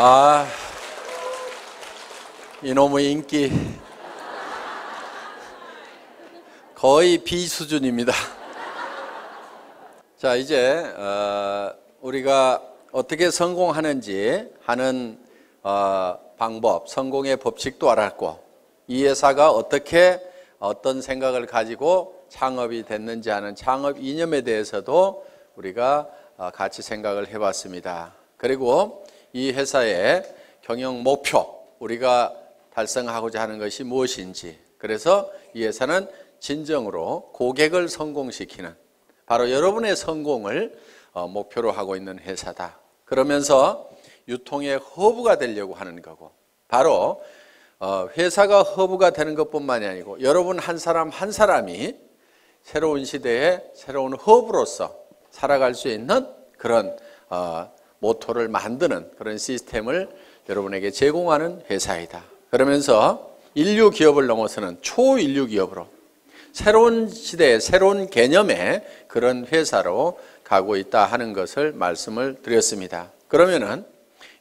아, 이놈의 인기 거의 비수준입니다. 자, 이제 우리가 어떻게 성공하는지 하는 방법, 성공의 법칙도 알았고, 이 회사가 어떻게 어떤 생각을 가지고 창업이 됐는지 하는 창업 이념에 대해서도 우리가 같이 생각을 해봤습니다. 그리고 이 회사의 경영 목표, 우리가 달성하고자 하는 것이 무엇인지, 그래서 이 회사는 진정으로 고객을 성공시키는, 바로 여러분의 성공을 목표로 하고 있는 회사다. 그러면서 유통의 허브가 되려고 하는 거고, 바로 회사가 허브가 되는 것뿐만이 아니고 여러분 한 사람 한 사람이 새로운 시대에 새로운 허브로서 살아갈 수 있는 그런 모토를 만드는 그런 시스템을 여러분에게 제공하는 회사이다. 그러면서 인류 기업을 넘어서는 초인류 기업으로 새로운 시대의 새로운 개념의 그런 회사로 가고 있다 하는 것을 말씀을 드렸습니다. 그러면은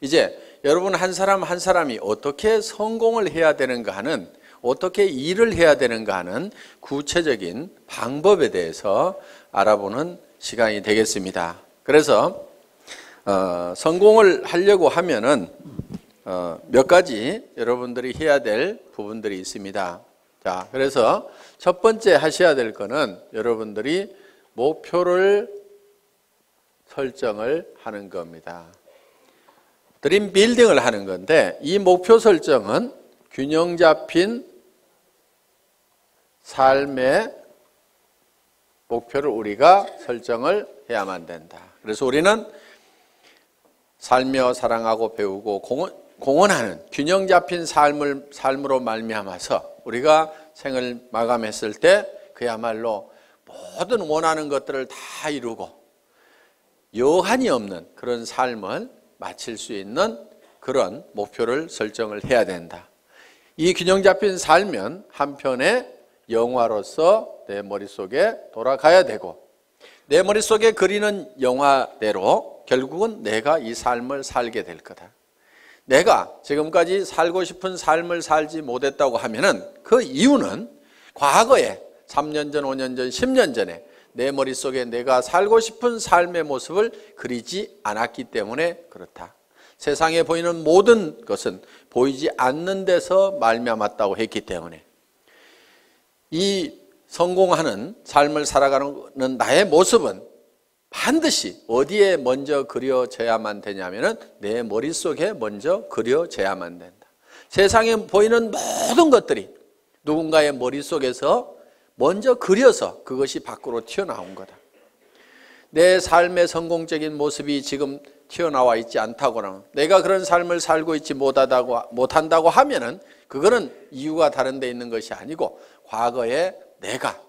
이제 여러분 한 사람 한 사람이 어떻게 성공을 해야 되는가 하는, 어떻게 일을 해야 되는가 하는 구체적인 방법에 대해서 알아보는 시간이 되겠습니다. 그래서 성공을 하려고 하면은 몇 가지 여러분들이 해야 될 부분들이 있습니다. 자, 그래서 첫 번째 하셔야 될 거는 여러분들이 목표를 설정을 하는 겁니다. 드림 빌딩을 하는 건데, 이 목표 설정은 균형 잡힌 삶의 목표를 우리가 설정을 해야만 된다. 그래서 우리는 살며 사랑하고 배우고 공헌하는 균형 잡힌 삶으로 말미암아서 우리가 생을 마감했을 때 그야말로 모든 원하는 것들을 다 이루고 여한이 없는 그런 삶을 마칠 수 있는 그런 목표를 설정을 해야 된다. 이 균형 잡힌 삶은 한편의 영화로서 내 머릿속에 돌아가야 되고, 내 머릿속에 그리는 영화대로 결국은 내가 이 삶을 살게 될 거다. 내가 지금까지 살고 싶은 삶을 살지 못했다고 하면은 그 이유는 과거에 3년 전, 5년 전, 10년 전에 내 머릿속에 내가 살고 싶은 삶의 모습을 그리지 않았기 때문에 그렇다. 세상에 보이는 모든 것은 보이지 않는 데서 말미암았다고 했기 때문에 이 성공하는 삶을 살아가는 나의 모습은 반드시 어디에 먼저 그려져야만 되냐면은 내 머릿속에 먼저 그려져야만 된다. 세상에 보이는 모든 것들이 누군가의 머릿속에서 먼저 그려서 그것이 밖으로 튀어나온 거다. 내 삶의 성공적인 모습이 지금 튀어나와 있지 않다거나 내가 그런 삶을 살고 있지 못한다고 하면은 그거는 이유가 다른 데 있는 것이 아니고 과거에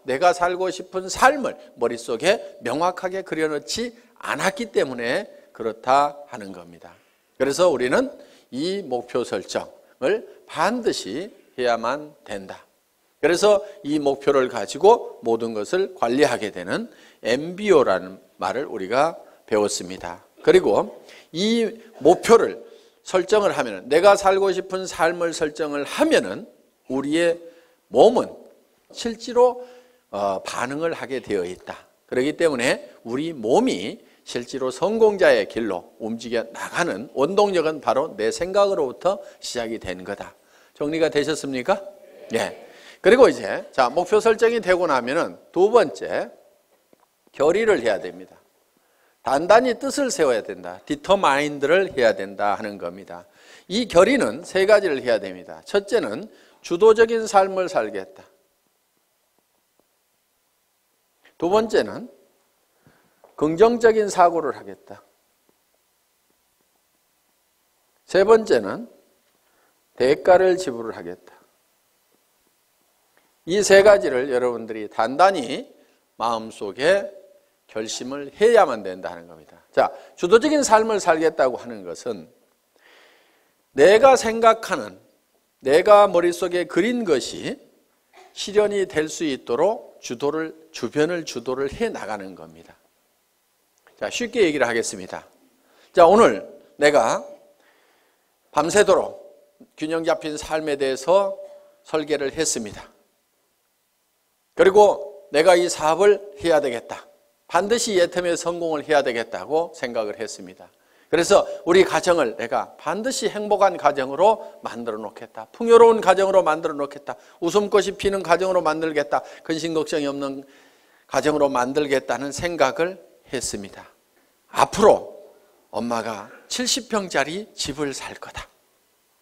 내가 살고 싶은 삶을 머릿속에 명확하게 그려놓지 않았기 때문에 그렇다 하는 겁니다. 그래서 우리는 이 목표 설정을 반드시 해야만 된다. 그래서 이 목표를 가지고 모든 것을 관리하게 되는 MBO라는 말을 우리가 배웠습니다. 그리고 이 목표를 설정을 하면, 내가 살고 싶은 삶을 설정을 하면은 우리의 몸은 실제로 반응을 하게 되어 있다. 그렇기 때문에 우리 몸이 실제로 성공자의 길로 움직여 나가는 원동력은 바로 내 생각으로부터 시작이 된 거다. 정리가 되셨습니까? 예. 그리고 이제 자, 목표 설정이 되고 나면은 두 번째, 결의를 해야 됩니다. 단단히 뜻을 세워야 된다. 디터마인드를 해야 된다 하는 겁니다. 이 결의는 세 가지를 해야 됩니다. 첫째는 주도적인 삶을 살겠다. 두 번째는 긍정적인 사고를 하겠다. 세 번째는 대가를 지불을 하겠다. 이 세 가지를 여러분들이 단단히 마음속에 결심을 해야만 된다 하는 겁니다. 자, 주도적인 삶을 살겠다고 하는 것은 내가 생각하는, 내가 머릿속에 그린 것이 실현이 될 수 있도록 주변을 주도를 해 나가는 겁니다. 자, 쉽게 얘기를 하겠습니다. 자, 오늘 내가 밤새도록 균형 잡힌 삶에 대해서 설계를 했습니다. 그리고 내가 이 사업을 해야 되겠다. 반드시 예텀에 성공을 해야 되겠다고 생각을 했습니다. 그래서 우리 가정을 내가 반드시 행복한 가정으로 만들어 놓겠다. 풍요로운 가정으로 만들어 놓겠다. 웃음꽃이 피는 가정으로 만들겠다. 근심 걱정이 없는 가정으로 만들겠다는 생각을 했습니다. 앞으로 엄마가 70평짜리 집을 살 거다.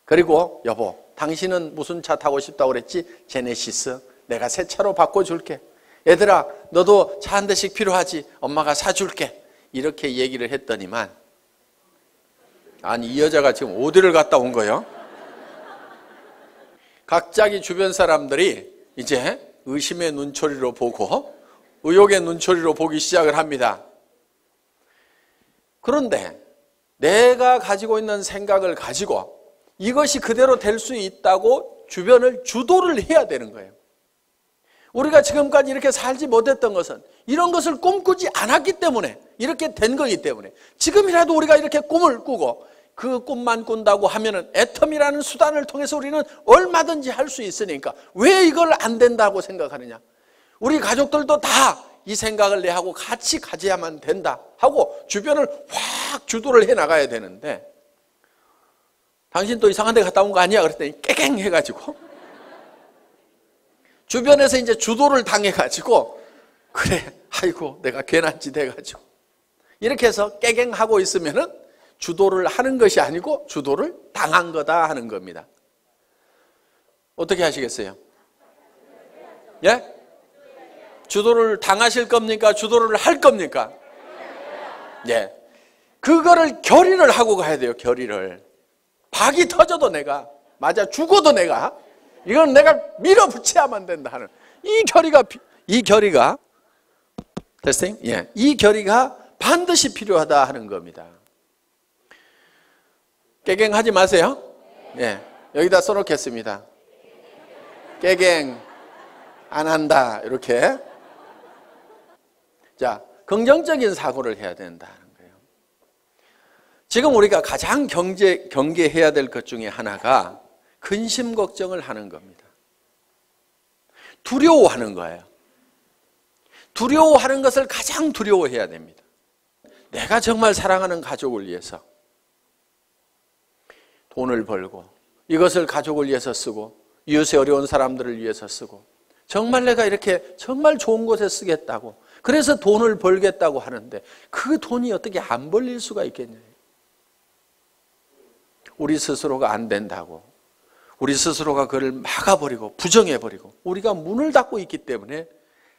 그리고 여보, 당신은 무슨 차 타고 싶다고 그랬지? 제네시스. 내가 새 차로 바꿔줄게. 얘들아, 너도 차 한 대씩 필요하지? 엄마가 사줄게. 이렇게 얘기를 했더니만, 아니 이 여자가 지금 어디를 갔다 온 거예요? 갑자기 주변 사람들이 이제 의심의 눈초리로 보고 의혹의 눈초리로 보기 시작을 합니다. 그런데 내가 가지고 있는 생각을 가지고 이것이 그대로 될 수 있다고 주변을 주도를 해야 되는 거예요. 우리가 지금까지 이렇게 살지 못했던 것은 이런 것을 꿈꾸지 않았기 때문에 이렇게 된 거기 때문에 지금이라도 우리가 이렇게 꿈을 꾸고 그 꿈만 꾼다고 하면은 애텀이라는 수단을 통해서 우리는 얼마든지 할 수 있으니까 왜 이걸 안 된다고 생각하느냐? 우리 가족들도 다 이 생각을 내하고 같이 가져야만 된다 하고 주변을 확 주도를 해 나가야 되는데 당신 또 이상한 데 갔다 온 거 아니야? 그랬더니 깨갱 해가지고 주변에서 이제 주도를 당해가지고 그래 아이고 내가 괜한 짓 해가지고 이렇게 해서 깨갱하고 있으면은 주도를 하는 것이 아니고 주도를 당한 거다 하는 겁니다. 어떻게 하시겠어요? 예? 주도를 당하실 겁니까? 주도를 할 겁니까? 예. 그거를 결의를 하고 가야 돼요. 결의를. 박이 터져도 내가 맞아 죽어도 내가 이건 내가 밀어붙여야만 된다 하는 이 결의가 됐어요? 예. 이 결의가 반드시 필요하다 하는 겁니다. 깨갱하지 마세요. 예. 여기다 써놓겠습니다. 깨갱 안 한다 이렇게. 자, 긍정적인 사고를 해야 된다는 거예요. 지금 우리가 가장 경계해야 될 것 중에 하나가 근심 걱정을 하는 겁니다. 두려워하는 거예요. 두려워하는 것을 가장 두려워해야 됩니다. 내가 정말 사랑하는 가족을 위해서 돈을 벌고 이것을 가족을 위해서 쓰고 이웃의 어려운 사람들을 위해서 쓰고 정말 내가 이렇게 정말 좋은 곳에 쓰겠다고 그래서 돈을 벌겠다고 하는데 그 돈이 어떻게 안 벌릴 수가 있겠냐. 우리 스스로가 안 된다고 우리 스스로가 그를 막아버리고 부정해버리고 우리가 문을 닫고 있기 때문에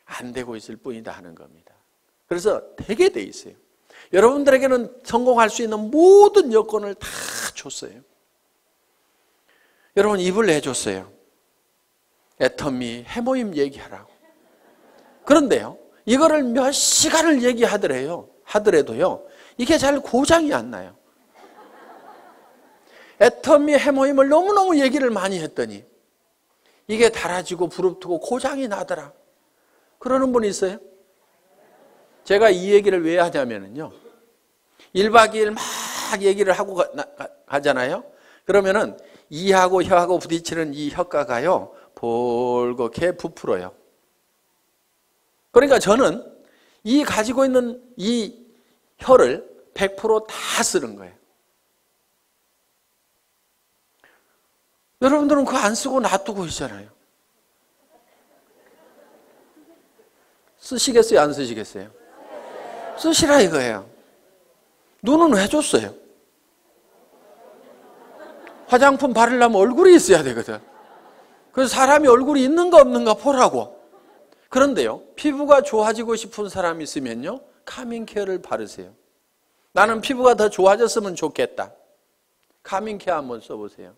안 되고 있을 뿐이다 하는 겁니다. 그래서 되게 돼 있어요. 여러분들에게는 성공할 수 있는 모든 여건을 다 줬어요. 여러분 입을 내줬어요. 애터미 해모임 얘기하라고. 그런데요. 이거를 몇 시간을 하더라도요. 이게 잘 고장이 안 나요. 애터미 해모임을 너무너무 얘기를 많이 했더니 이게 달아지고 부릅뜨고 고장이 나더라. 그러는 분이 있어요? 제가 이 얘기를 왜 하냐면요. 1박 2일 막 얘기를 하고 가잖아요. 그러면은 이하고 혀하고 부딪히는 이 혀가가요. 볼겋게 부풀어요. 그러니까 저는 이 가지고 있는 이 혀를 100% 다 쓰는 거예요. 여러분들은 그거 안 쓰고 놔두고 있잖아요. 쓰시겠어요? 안 쓰시겠어요? 쓰시라 이거예요. 눈은 왜 줬어요? 화장품 바르려면 얼굴이 있어야 되거든. 그래서 사람이 얼굴이 있는가 없는가 보라고. 그런데요, 피부가 좋아지고 싶은 사람이 있으면요, 카밍케어를 바르세요. 나는 피부가 더 좋아졌으면 좋겠다. 카밍케어 한번 써보세요.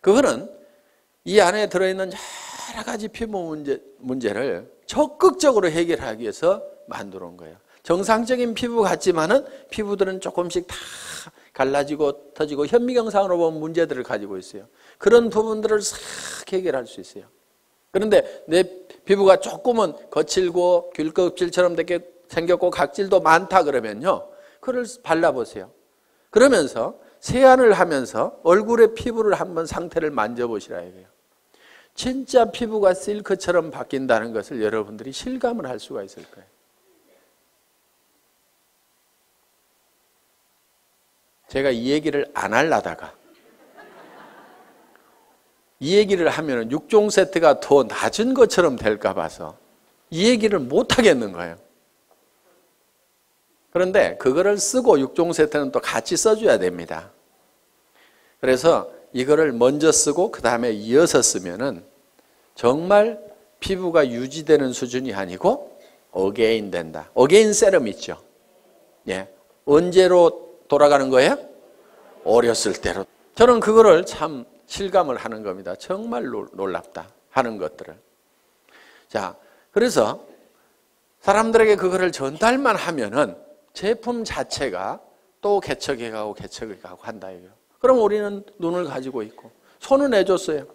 그거는 이 안에 들어있는 여러 가지 피부 문제를 적극적으로 해결하기 위해서 만들어 온 거예요. 정상적인 피부 같지만은 피부들은 조금씩 다 갈라지고 터지고 현미경상으로 보면 문제들을 가지고 있어요. 그런 부분들을 싹 해결할 수 있어요. 그런데 내 피부가 조금은 거칠고 귤껍질처럼 생겼고 각질도 많다 그러면요. 그걸 발라보세요. 그러면서 세안을 하면서 얼굴의 피부를 한번 상태를 만져보시라 이거예요. 진짜 피부가 실크처럼 바뀐다는 것을 여러분들이 실감을 할 수가 있을 거예요. 제가 이 얘기를 안 하려다가 이 얘기를 하면 6종 세트가 더 낮은 것처럼 될까 봐서 이 얘기를 못 하겠는 거예요. 그런데 그거를 쓰고 6종 세트는 또 같이 써줘야 됩니다. 그래서 이거를 먼저 쓰고 그 다음에 이어서 쓰면은 정말 피부가 유지되는 수준이 아니고 어게인 된다. 어게인 세럼 있죠. 예. 언제로 돌아가는 거예요? 어렸을 때로. 저는 그거를 참 실감을 하는 겁니다. 정말 놀랍다 하는 것들을. 자, 그래서 사람들에게 그거를 전달만 하면은 제품 자체가 또 개척해 가고 개척해 가고 한다 이거예요. 그럼 우리는 눈을 가지고 있고 손은 해줬어요.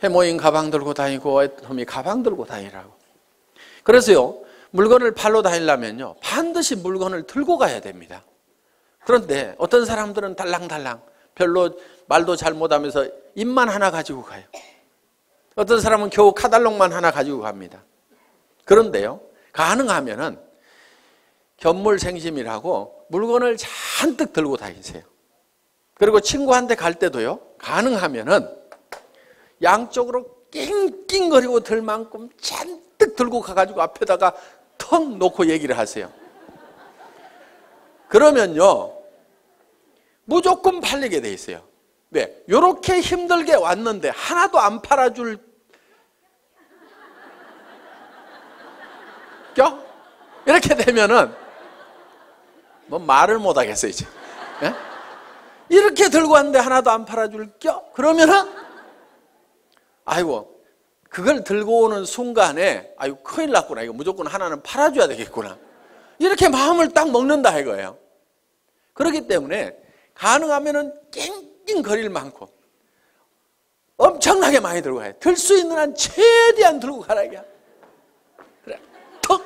해모인 가방 들고 다니고 애터미 가방 들고 다니라고. 그래서요, 물건을 팔러 다니려면요 반드시 물건을 들고 가야 됩니다. 그런데 어떤 사람들은 달랑달랑 별로 말도 잘 못하면서 입만 하나 가지고 가요. 어떤 사람은 겨우 카달록만 하나 가지고 갑니다. 그런데요, 가능하면은 견물생심이라고 물건을 잔뜩 들고 다니세요. 그리고 친구한테 갈 때도요, 가능하면은 양쪽으로 낑낑거리고 들 만큼 잔뜩 들고 가가지고 앞에다가 턱 놓고 얘기를 하세요. 그러면요, 무조건 팔리게 돼 있어요. 왜? 이렇게 힘들게 왔는데 하나도 안 팔아줄 껴? 이렇게 되면은 뭐 말을 못 하겠어요, 이제. 예? 이렇게 들고 왔는데 하나도 안 팔아줄 껴? 그러면은 아이고, 그걸 들고 오는 순간에 아이고 큰일 났구나. 이거 무조건 하나는 팔아줘야 되겠구나. 이렇게 마음을 딱 먹는다 이거예요. 그렇기 때문에 가능하면은 낑낑거릴 만큼 엄청나게 많이 들고 가요. 들 수 있는 한 최대한 들고 가라 이게. 그래, 턱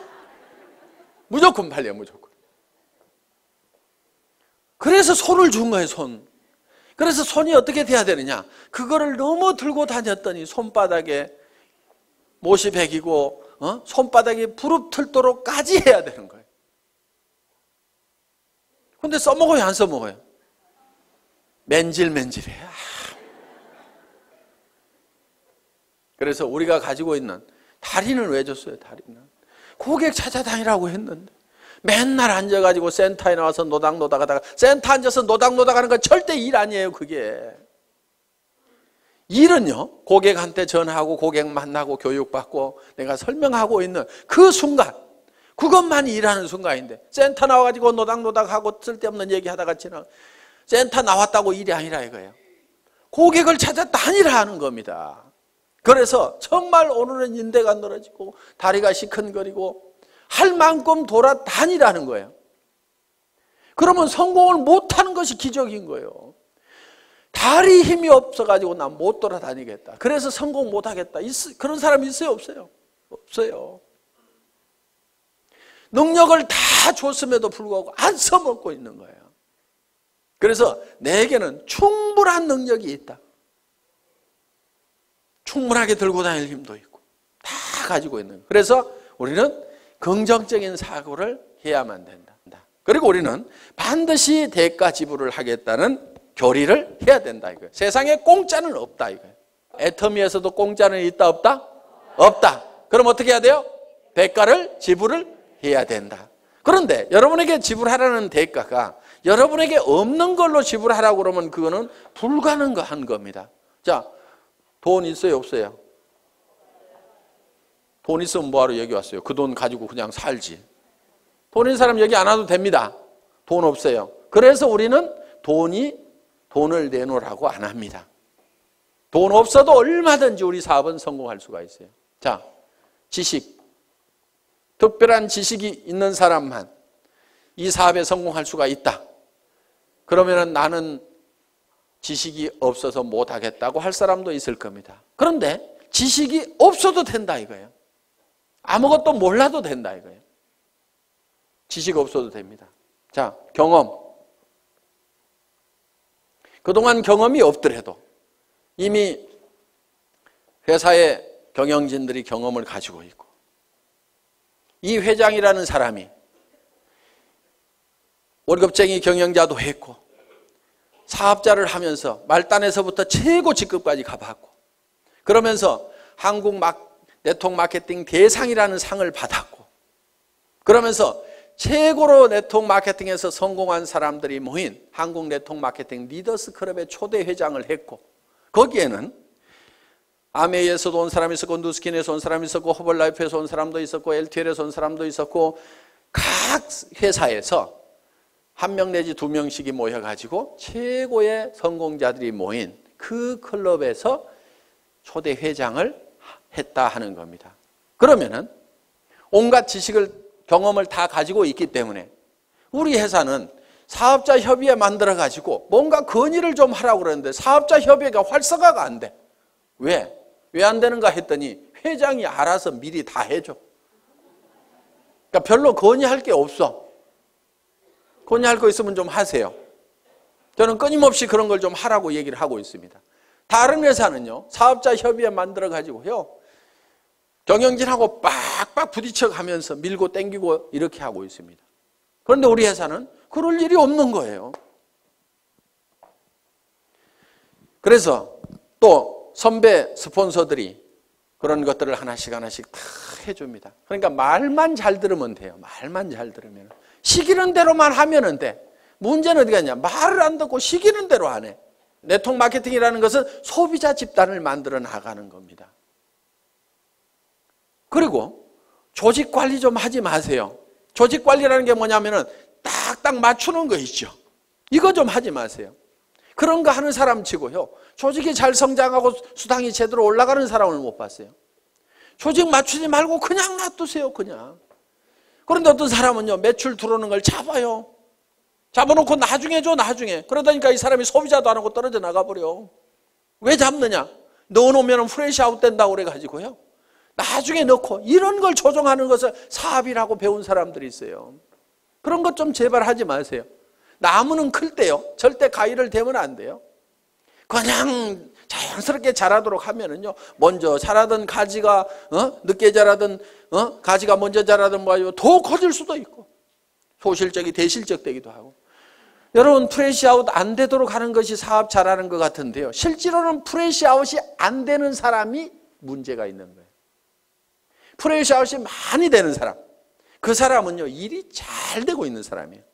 무조건 팔려, 무조건. 그래서 손을 준 거예요, 손. 그래서 손이 어떻게 돼야 되느냐? 그거를 너무 들고 다녔더니 손바닥에 못이 베기고 손바닥이 부릅틀도록까지 해야 되는 거예요. 근데 써먹어요, 안 써먹어요? 맨질맨질해. 그래서 우리가 가지고 있는 다리는 왜 줬어요? 다리는 고객 찾아다니라고 했는데 맨날 앉아가지고 센터에 나와서 노닥노닥 하다가, 센터 앉아서 노닥노닥 하는 건 절대 일 아니에요. 그게 일은요, 고객한테 전화하고 고객 만나고 교육받고 내가 설명하고 있는 그 순간, 그것만이 일하는 순간인데 센터 나와가지고 노닥노닥하고 쓸데없는 얘기하다가 지나 센터 나왔다고 일이 아니라 이거예요. 고객을 찾아 다니라 하는 겁니다. 그래서 정말 오늘은 인대가 늘어지고 다리가 시큰거리고 할 만큼 돌아다니라는 거예요. 그러면 성공을 못하는 것이 기적인 거예요. 다리 힘이 없어가지고 난 못 돌아다니겠다, 그래서 성공 못하겠다, 그런 사람 있어요? 없어요? 없어요. 능력을 다 줬음에도 불구하고 안 써먹고 있는 거예요. 그래서 내게는 충분한 능력이 있다. 충분하게 들고 다닐 힘도 있고 다 가지고 있는 거예요. 그래서 우리는 긍정적인 사고를 해야만 된다. 그리고 우리는 반드시 대가 지불을 하겠다는 교리를 해야 된다 이거예요. 세상에 공짜는 없다 이거예요. 애터미에서도 공짜는 있다 없다? 없다. 그럼 어떻게 해야 돼요? 대가를 지불을 해야 된다. 그런데 여러분에게 지불하라는 대가가 여러분에게 없는 걸로 지불하라고 그러면 그거는 불가능한 겁니다. 자, 돈 있어요, 없어요? 돈 있으면 뭐하러 여기 왔어요? 그 돈 가지고 그냥 살지. 돈 있는 사람 여기 안 와도 됩니다. 돈 없어요. 그래서 우리는 돈을 내놓으라고 안 합니다. 돈 없어도 얼마든지 우리 사업은 성공할 수가 있어요. 자, 지식. 특별한 지식이 있는 사람만 이 사업에 성공할 수가 있다. 그러면 나는 지식이 없어서 못하겠다고 할 사람도 있을 겁니다. 그런데 지식이 없어도 된다 이거예요. 아무것도 몰라도 된다 이거예요. 지식 없어도 됩니다. 자, 경험. 그동안 경험이 없더라도 이미 회사의 경영진들이 경험을 가지고 있고, 이 회장이라는 사람이 월급쟁이 경영자도 했고 사업자를 하면서 말단에서부터 최고 직급까지 가봤고, 그러면서 한국 네트워크 마케팅 대상이라는 상을 받았고, 그러면서 최고로 네트워크 마케팅에서 성공한 사람들이 모인 한국 네트워크 마케팅 리더스 클럽의 초대 회장을 했고, 거기에는 아메이에서도 온 사람이 있었고, 누스킨에서 온 사람이 있었고, 허벌라이프에서 온 사람도 있었고, LTL에서 온 사람도 있었고, 각 회사에서 한 명 내지 두 명씩이 모여가지고 최고의 성공자들이 모인 그 클럽에서 초대 회장을 했다 하는 겁니다. 그러면은 온갖 지식을, 경험을 다 가지고 있기 때문에 우리 회사는 사업자 협의회 만들어가지고 뭔가 건의를 좀 하라고 그러는데 사업자 협의회가 활성화가 안 돼. 왜? 왜 안 되는가 했더니 회장이 알아서 미리 다 해줘. 그러니까 별로 건의할 게 없어. 건의할 거 있으면 좀 하세요. 저는 끊임없이 그런 걸 좀 하라고 얘기를 하고 있습니다. 다른 회사는요, 사업자 협의회 만들어가지고요, 경영진하고 빡빡 부딪혀 가면서 밀고 땡기고 이렇게 하고 있습니다. 그런데 우리 회사는 그럴 일이 없는 거예요. 그래서 또 선배 스폰서들이 그런 것들을 하나씩 다 해줍니다. 그러니까 말만 잘 들으면 돼요. 말만 잘 들으면. 시키는 대로만 하면 돼. 문제는 어디가 있냐? 말을 안 듣고 시키는 대로 안 해. 네트워크 마케팅이라는 것은 소비자 집단을 만들어 나가는 겁니다. 그리고 조직 관리 좀 하지 마세요. 조직 관리라는 게 뭐냐면은 딱딱 맞추는 거 있죠. 이거 좀 하지 마세요. 그런 거 하는 사람 치고요, 조직이 잘 성장하고 수당이 제대로 올라가는 사람을 못 봤어요. 조직 맞추지 말고 그냥 놔두세요. 그냥. 그런데 어떤 사람은요, 매출 들어오는 걸 잡아요. 잡아놓고 나중에 줘, 나중에. 그러다니까 이 사람이 소비자도 안 하고 떨어져 나가버려. 왜 잡느냐? 넣어놓으면 프레시 아웃 된다고 그래가지고요, 나중에 넣고, 이런 걸 조정하는 것을 사업이라고 배운 사람들이 있어요. 그런 것 좀 제발 하지 마세요. 나무는 클 때요, 절대 가위를 대면 안 돼요. 그냥 자연스럽게 자라도록 하면은요, 먼저 자라던 가지가 늦게 자라던 가지가 먼저 자라던 뭐 더 커질 수도 있고, 소실적이 대실적 되기도 하고. 여러분, 프레시 아웃 안 되도록 하는 것이 사업 잘하는 것 같은데요, 실제로는 프레시 아웃이 안 되는 사람이 문제가 있는 거예요. 프레시 아웃이 많이 되는 사람, 그 사람은요, 일이 잘 되고 있는 사람이에요.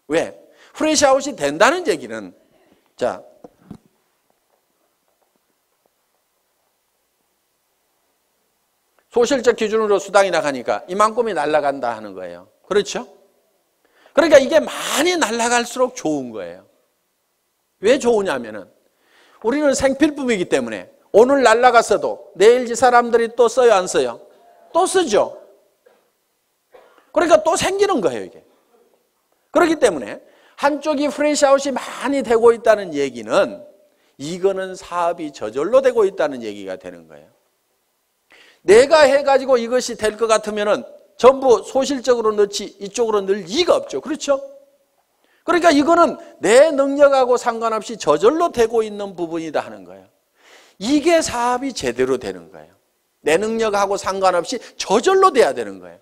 왜? 프레시 아웃이 된다는 얘기는, 자, 소실적 기준으로 수당이 나가니까 이만큼이 날아간다 하는 거예요. 그렇죠? 그러니까 이게 많이 날아갈수록 좋은 거예요. 왜 좋으냐면은 우리는 생필품이기 때문에 오늘 날아갔어도 내일 이 사람들이 또 써요, 안 써요? 또 쓰죠. 그러니까 또 생기는 거예요, 이게. 그렇기 때문에 한쪽이 프레시아웃이 많이 되고 있다는 얘기는, 이거는 사업이 저절로 되고 있다는 얘기가 되는 거예요. 내가 해가지고 이것이 될 것 같으면은 전부 소실적으로 넣지 이쪽으로 넣을 이유가 없죠. 그렇죠? 그러니까 이거는 내 능력하고 상관없이 저절로 되고 있는 부분이다 하는 거예요. 이게 사업이 제대로 되는 거예요. 내 능력하고 상관없이 저절로 돼야 되는 거예요.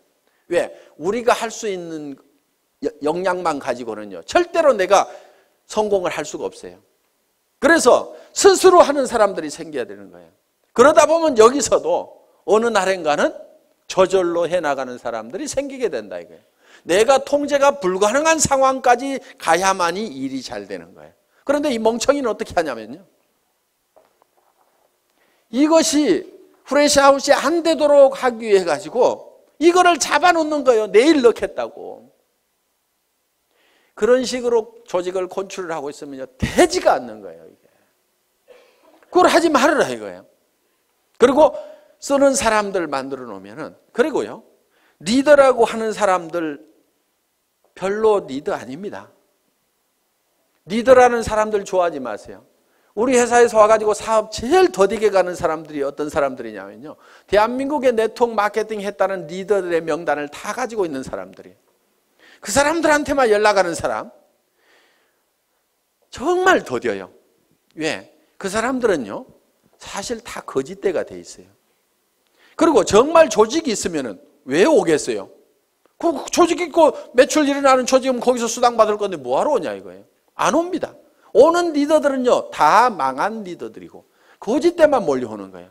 왜? 우리가 할 수 있는 역량만 가지고는요, 절대로 내가 성공을 할 수가 없어요. 그래서 스스로 하는 사람들이 생겨야 되는 거예요. 그러다 보면 여기서도 어느 날인가는 저절로 해나가는 사람들이 생기게 된다 이거예요. 내가 통제가 불가능한 상황까지 가야만이 일이 잘 되는 거예요. 그런데 이 멍청이는 어떻게 하냐면요, 이것이 프레시아웃이 안 되도록 하기 위해 가지고 이거를 잡아놓는 거예요. 내일 넣겠다고. 그런 식으로 조직을 컨트롤을 하고 있으면요, 되지가 않는 거예요, 이게. 그걸 하지 말으라 이거예요. 그리고 쓰는 사람들 만들어 놓으면은, 그리고요, 리더라고 하는 사람들 별로 리더 아닙니다. 리더라는 사람들 좋아하지 마세요. 우리 회사에서 와가지고 사업 제일 더디게 가는 사람들이 어떤 사람들이냐면요, 대한민국의 네트워크 마케팅 했다는 리더들의 명단을 다 가지고 있는 사람들이에요. 그 사람들한테만 연락하는 사람 정말 더뎌요. 왜? 그 사람들은요, 사실 다 거짓대가 돼 있어요. 그리고 정말 조직이 있으면은 왜 오겠어요? 그 조직 있고 매출 일어나는 조직은 거기서 수당 받을 건데 뭐하러 오냐 이거예요. 안 옵니다. 오는 리더들은요, 다 망한 리더들이고 거짓대만 몰려오는 거예요.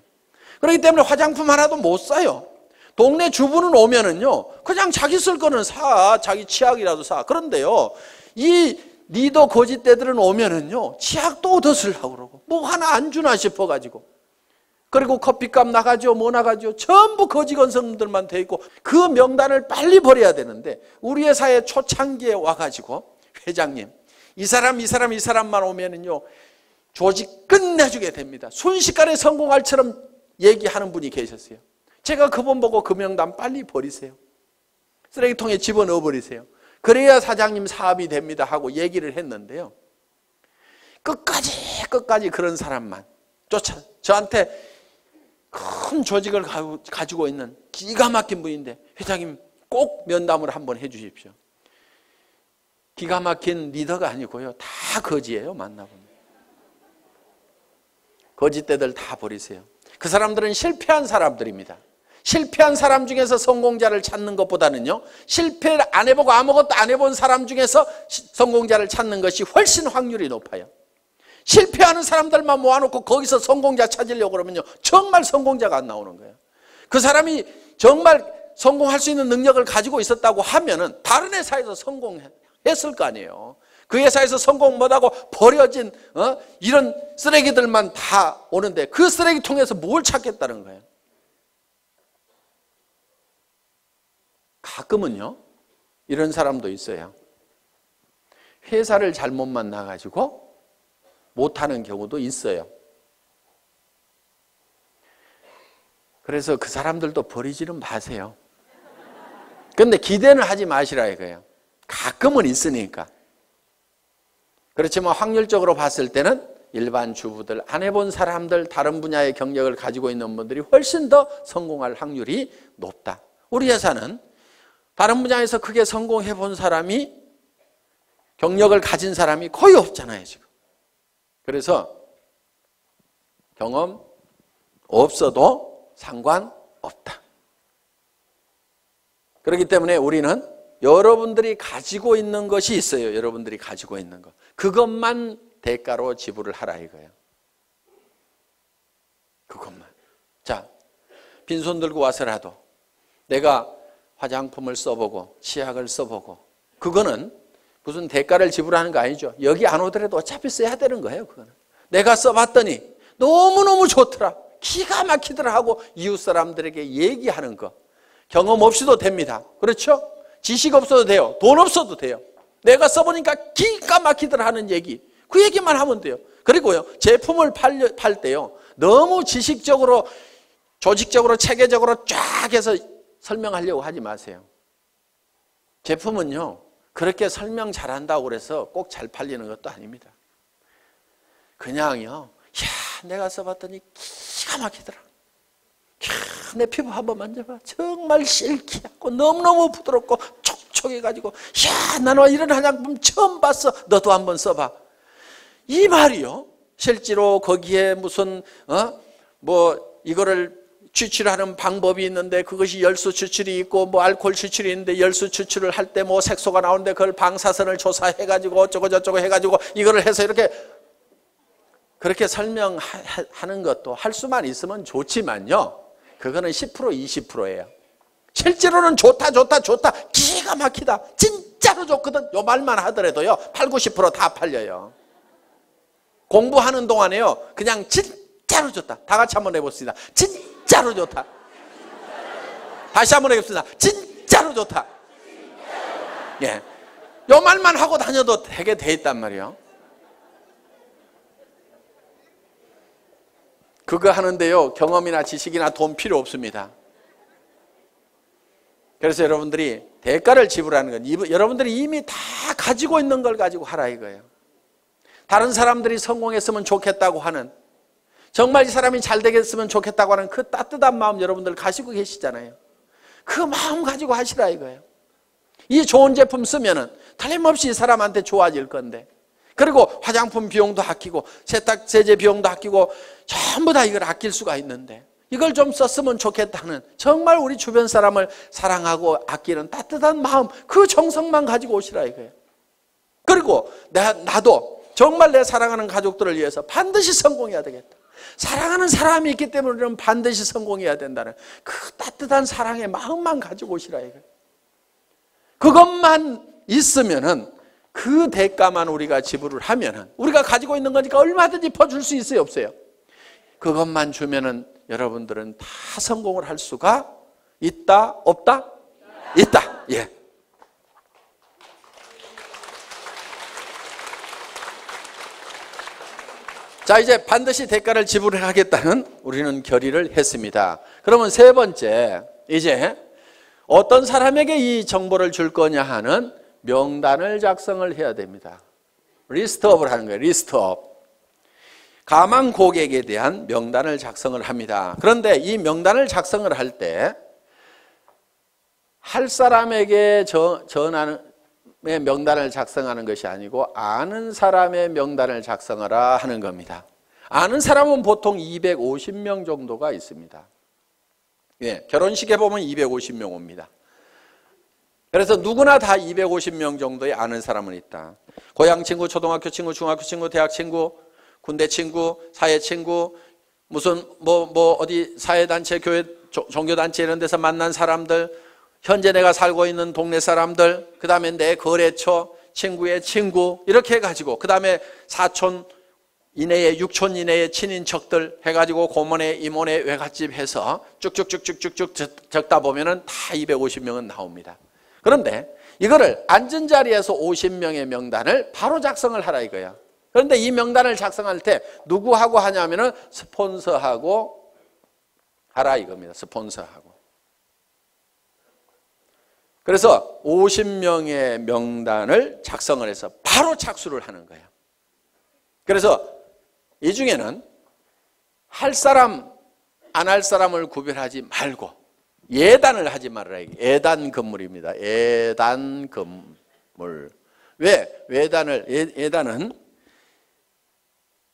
그렇기 때문에 화장품 하나도 못 사요. 동네 주부는 오면은요, 그냥 자기 쓸 거는 사, 자기 치약이라도 사. 그런데요, 이 리더 거짓대들은 오면은요, 치약도 얻어 쓰려고 그러고 뭐 하나 안 주나 싶어가지고, 그리고 커피값 나가죠, 뭐 나가죠, 전부 거지 건성들만 돼 있고 그 명단을 빨리 버려야 되는데, 우리 회사에 초창기에 와가지고 회장님, 이 사람만 오면은요 조직 끝내주게 됩니다. 순식간에 성공할처럼 얘기하는 분이 계셨어요. 제가 그분 보고 그 명단 빨리 버리세요. 쓰레기통에 집어넣어 버리세요. 그래야 사장님 사업이 됩니다 하고 얘기를 했는데요, 끝까지 그런 사람만 저한테 큰 조직을 가지고 있는 기가 막힌 분인데, 회장님 꼭 면담을 한번 해 주십시오. 기가 막힌 리더가 아니고요, 다 거지예요. 만나보면 거짓대들 다 버리세요. 그 사람들은 실패한 사람들입니다. 실패한 사람 중에서 성공자를 찾는 것보다는요, 실패를 안 해보고 아무것도 안 해본 사람 중에서 성공자를 찾는 것이 훨씬 확률이 높아요. 실패하는 사람들만 모아놓고 거기서 성공자 찾으려고 그러면요, 정말 성공자가 안 나오는 거예요. 그 사람이 정말 성공할 수 있는 능력을 가지고 있었다고 하면은 다른 회사에서 성공했을 거 아니에요. 그 회사에서 성공 못하고 버려진 이런 쓰레기들만 다 오는데 그 쓰레기통에서 뭘 찾겠다는 거예요. 가끔은요, 이런 사람도 있어요. 회사를 잘못 만나가지고 못하는 경우도 있어요. 그래서 그 사람들도 버리지는 마세요. 그런데 기대는 하지 마시라 이거예요. 가끔은 있으니까. 그렇지만 확률적으로 봤을 때는 일반 주부들, 안 해본 사람들, 다른 분야의 경력을 가지고 있는 분들이 훨씬 더 성공할 확률이 높다. 우리 회사는 다른 분야에서 크게 성공해 본 사람이, 경력을 가진 사람이 거의 없잖아요 지금. 그래서 경험 없어도 상관없다. 그렇기 때문에 우리는 여러분들이 가지고 있는 것이 있어요. 여러분들이 가지고 있는 것, 그것만 대가로 지불을 하라 이거예요. 그것만. 자, 빈손 들고 와서라도 내가 화장품을 써보고 치약을 써보고, 그거는 무슨 대가를 지불하는 거 아니죠. 여기 안 오더라도 어차피 써야 되는 거예요. 그거는 내가 써봤더니 너무너무 좋더라, 기가 막히더라 하고 이웃 사람들에게 얘기하는 거. 경험 없이도 됩니다. 그렇죠? 지식 없어도 돼요. 돈 없어도 돼요. 내가 써보니까 기가 막히더라 하는 얘기, 그 얘기만 하면 돼요. 그리고요, 제품을 팔 때요, 너무 지식적으로, 조직적으로, 체계적으로 쫙 해서 설명하려고 하지 마세요. 제품은요, 그렇게 설명 잘한다고 그래서 꼭 잘 팔리는 것도 아닙니다. 그냥요, 야, 내가 써봤더니 기가 막히더라. 야, 내 피부 한번 만져봐. 정말 실키하고 너무너무 부드럽고 촉촉해가지고, 야, 나는 이런 화장품 처음 봤어. 너도 한번 써봐. 이 말이요, 실제로 거기에 무슨 뭐 이거를 추출하는 방법이 있는데, 그것이 열수 추출이 있고 뭐 알코올 추출이 있는데, 열수 추출을 할 때 뭐 색소가 나오는데 그걸 방사선을 조사해가지고 어쩌고 저쩌고 해가지고 이거를 해서 이렇게, 그렇게 설명하는 것도 할 수만 있으면 좋지만요, 그거는 10% 20%예요. 실제로는 좋다 기가 막히다, 진짜로 좋거든, 요 말만 하더라도요 80, 90% 다 팔려요. 공부하는 동안에요, 그냥 진짜로 좋다, 다 같이 한번 해봅시다. 진짜로 좋다. 다시 한번 해봅시다. 진짜로 좋다. 예, 요 말만 하고 다녀도 되게 돼 있단 말이에요. 그거 하는데요, 경험이나 지식이나 돈 필요 없습니다. 그래서 여러분들이 대가를 지불하는 건 여러분들이 이미 다 가지고 있는 걸 가지고 하라 이거예요. 다른 사람들이 성공했으면 좋겠다고 하는, 정말 이 사람이 잘 되겠으면 좋겠다고 하는 그 따뜻한 마음 여러분들 가지고 계시잖아요. 그 마음 가지고 하시라 이거예요. 이 좋은 제품 쓰면은 틀림없이 이 사람한테 좋아질 건데, 그리고 화장품 비용도 아끼고 세탁세제 비용도 아끼고 전부 다 이걸 아낄 수가 있는데 이걸 좀 썼으면 좋겠다는 정말 우리 주변 사람을 사랑하고 아끼는 따뜻한 마음, 그 정성만 가지고 오시라 이거예요. 그리고 나도 정말 내 사랑하는 가족들을 위해서 반드시 성공해야 되겠다. 사랑하는 사람이 있기 때문에 우리는 반드시 성공해야 된다는 그 따뜻한 사랑의 마음만 가지고 오시라 이거예요. 그것만 있으면은 그 대가만 우리가 지불을 하면은 우리가 가지고 있는 거니까 얼마든지 퍼줄 수 있어요, 없어요? 그것만 주면은 여러분들은 다 성공을 할 수가 있다, 없다? 있다. 예. 자, 이제 반드시 대가를 지불하겠다는 우리는 결의를 했습니다. 그러면 세 번째, 이제 어떤 사람에게 이 정보를 줄 거냐 하는 명단을 작성을 해야 됩니다. 리스트업을 하는 거예요. 리스트업. 가망 고객에 대한 명단을 작성을 합니다. 그런데 이 명단을 작성을 할 때 할 사람에게 전하는 명단을 작성하는 것이 아니고 아는 사람의 명단을 작성하라 하는 겁니다. 아는 사람은 보통 250명 정도가 있습니다. 예, 결혼식에 보면 250명 옵니다. 그래서 누구나 다 250명 정도의 아는 사람은 있다. 고향 친구, 초등학교 친구, 중학교 친구, 대학 친구, 군대 친구, 사회 친구, 무슨 어디 사회단체, 교회, 종교단체 이런 데서 만난 사람들, 현재 내가 살고 있는 동네 사람들, 그 다음에 내 거래처, 친구의 친구 이렇게 해가지고 그 다음에 사촌 이내에, 육촌 이내의 친인척들 해가지고 고모네, 이모네, 외갓집 해서 쭉쭉쭉쭉쭉 적다 보면은 다 250명은 나옵니다. 그런데 이거를 앉은 자리에서 50명의 명단을 바로 작성을 하라 이거야. 그런데 이 명단을 작성할 때 누구하고 하냐면은 스폰서하고 하라 이겁니다. 스폰서하고. 그래서 50명의 명단을 작성을 해서 바로 착수를 하는 거예요. 그래서 이 중에는 할 사람, 안 할 사람을 구별하지 말고 예단을 하지 말아라. 예단 건물입니다. 예단 건물. 왜? 예단은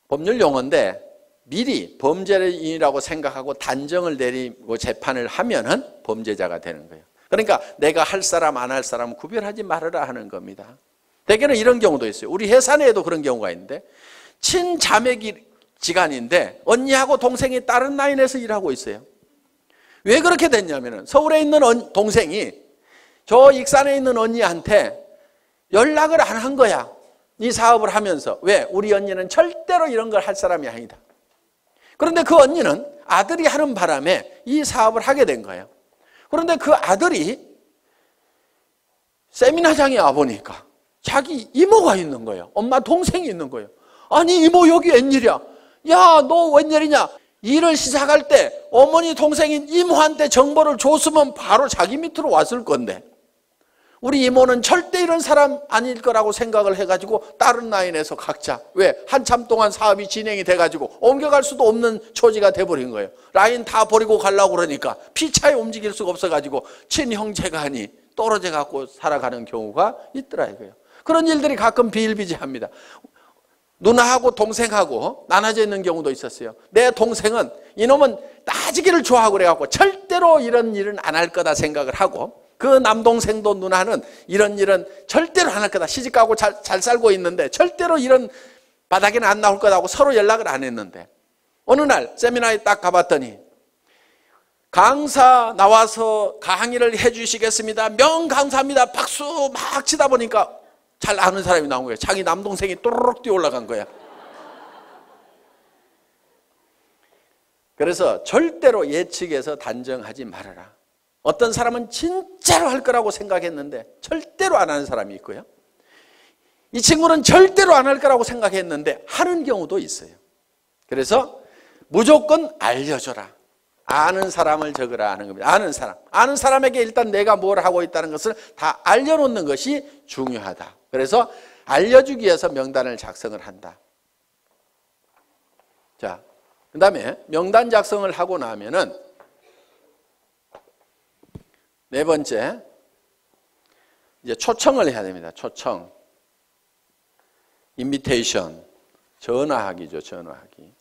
법률 용어인데 미리 범죄인이라고 생각하고 단정을 내리고 재판을 하면은 범죄자가 되는 거예요. 그러니까 내가 할 사람 안 할 사람 구별하지 말아라 하는 겁니다. 대개는 이런 경우도 있어요. 우리 회사 내에도 그런 경우가 있는데 친자매지간인데 언니하고 동생이 다른 라인에서 일하고 있어요. 왜 그렇게 됐냐면은 서울에 있는 동생이 저 익산에 있는 언니한테 연락을 안 한 거야. 이 사업을 하면서. 왜? 우리 언니는 절대로 이런 걸 할 사람이 아니다. 그런데 그 언니는 아들이 하는 바람에 이 사업을 하게 된 거예요. 그런데 그 아들이 세미나장에 와보니까 자기 이모가 있는 거예요. 엄마 동생이 있는 거예요. 아니 이모 여기 웬일이야? 야 너 웬일이냐? 일을 시작할 때 어머니 동생인 이모한테 정보를 줬으면 바로 자기 밑으로 왔을 건데 우리 이모는 절대 이런 사람 아닐 거라고 생각을 해가지고 다른 라인에서 각자 왜? 한참 동안 사업이 진행이 돼가지고 옮겨갈 수도 없는 처지가 돼버린 거예요. 라인 다 버리고 가려고 그러니까 피차에 움직일 수가 없어가지고 친형제간이 떨어져 갖고 살아가는 경우가 있더라 이거예요. 그런 일들이 가끔 비일비재합니다. 누나하고 동생하고 나눠져 있는 경우도 있었어요. 내 동생은 이놈은 따지기를 좋아하고 그래갖고 절대로 이런 일은 안 할 거다 생각을 하고 그 남동생도 누나는 이런 일은 절대로 안 할 거다. 시집가고 잘 살고 있는데 절대로 이런 바닥에는 안 나올 거다고 서로 연락을 안 했는데 어느 날 세미나에 딱 가봤더니 강사 나와서 강의를 해주시겠습니다. 명강사입니다. 박수 막 치다 보니까 잘 아는 사람이 나온 거예요. 자기 남동생이 또르륵 뛰어 올라간 거야. 그래서 절대로 예측해서 단정하지 말아라. 어떤 사람은 진짜로 할 거라고 생각했는데 절대로 안 하는 사람이 있고요. 이 친구는 절대로 안 할 거라고 생각했는데 하는 경우도 있어요. 그래서 무조건 알려줘라. 아는 사람을 적으라 하는 겁니다. 아는 사람에게 일단 내가 뭘 하고 있다는 것을 다 알려놓는 것이 중요하다. 그래서 알려주기 위해서 명단을 작성을 한다. 자, 그 다음에 명단 작성을 하고 나면은 네 번째, 이제 초청을 해야 됩니다. 초청. 인비테이션, 전화하기죠. 전화하기.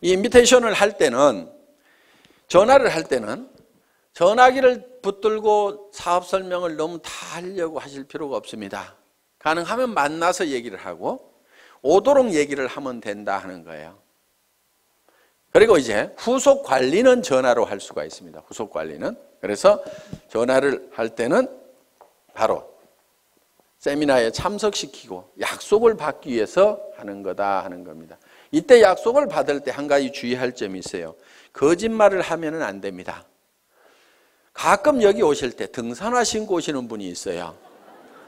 이 인비테이션을 할 때는, 전화를 할 때는 전화기를 붙들고 사업 설명을 너무 다 하려고 하실 필요가 없습니다. 가능하면 만나서 얘기를 하고 오도록 얘기를 하면 된다 하는 거예요. 그리고 이제 후속 관리는 전화로 할 수가 있습니다. 후속 관리는. 그래서 전화를 할 때는 바로 세미나에 참석시키고 약속을 받기 위해서 하는 거다 하는 겁니다. 이때 약속을 받을 때 한 가지 주의할 점이 있어요. 거짓말을 하면 안 됩니다. 가끔 여기 오실 때 등산화 신고 오시는 분이 있어요.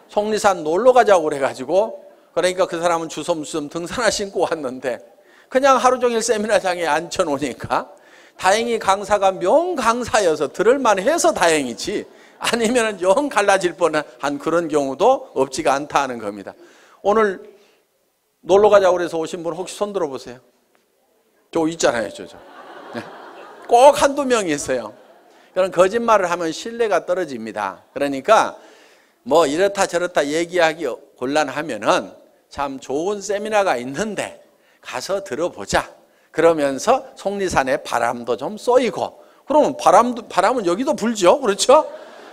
속리산 놀러 가자고 그래가지고, 그러니까 그 사람은 주섬주섬 등산화 신고 왔는데 그냥 하루 종일 세미나장에 앉혀놓으니까 다행히 강사가 명강사여서 들을만 해서 다행이지, 아니면 영 갈라질 뻔한 그런 경우도 없지가 않다 하는 겁니다. 오늘 놀러 가자고 그래서 오신 분 혹시 손 들어보세요. 저 있잖아요. 저. 네. 꼭 한두 명이 있어요. 그런 거짓말을 하면 신뢰가 떨어집니다. 그러니까 뭐 이렇다 저렇다 얘기하기 곤란하면은 참 좋은 세미나가 있는데 가서 들어보자. 그러면서 속리산에 바람도 좀 쏘이고, 그러면 바람은 여기도 불죠. 그렇죠?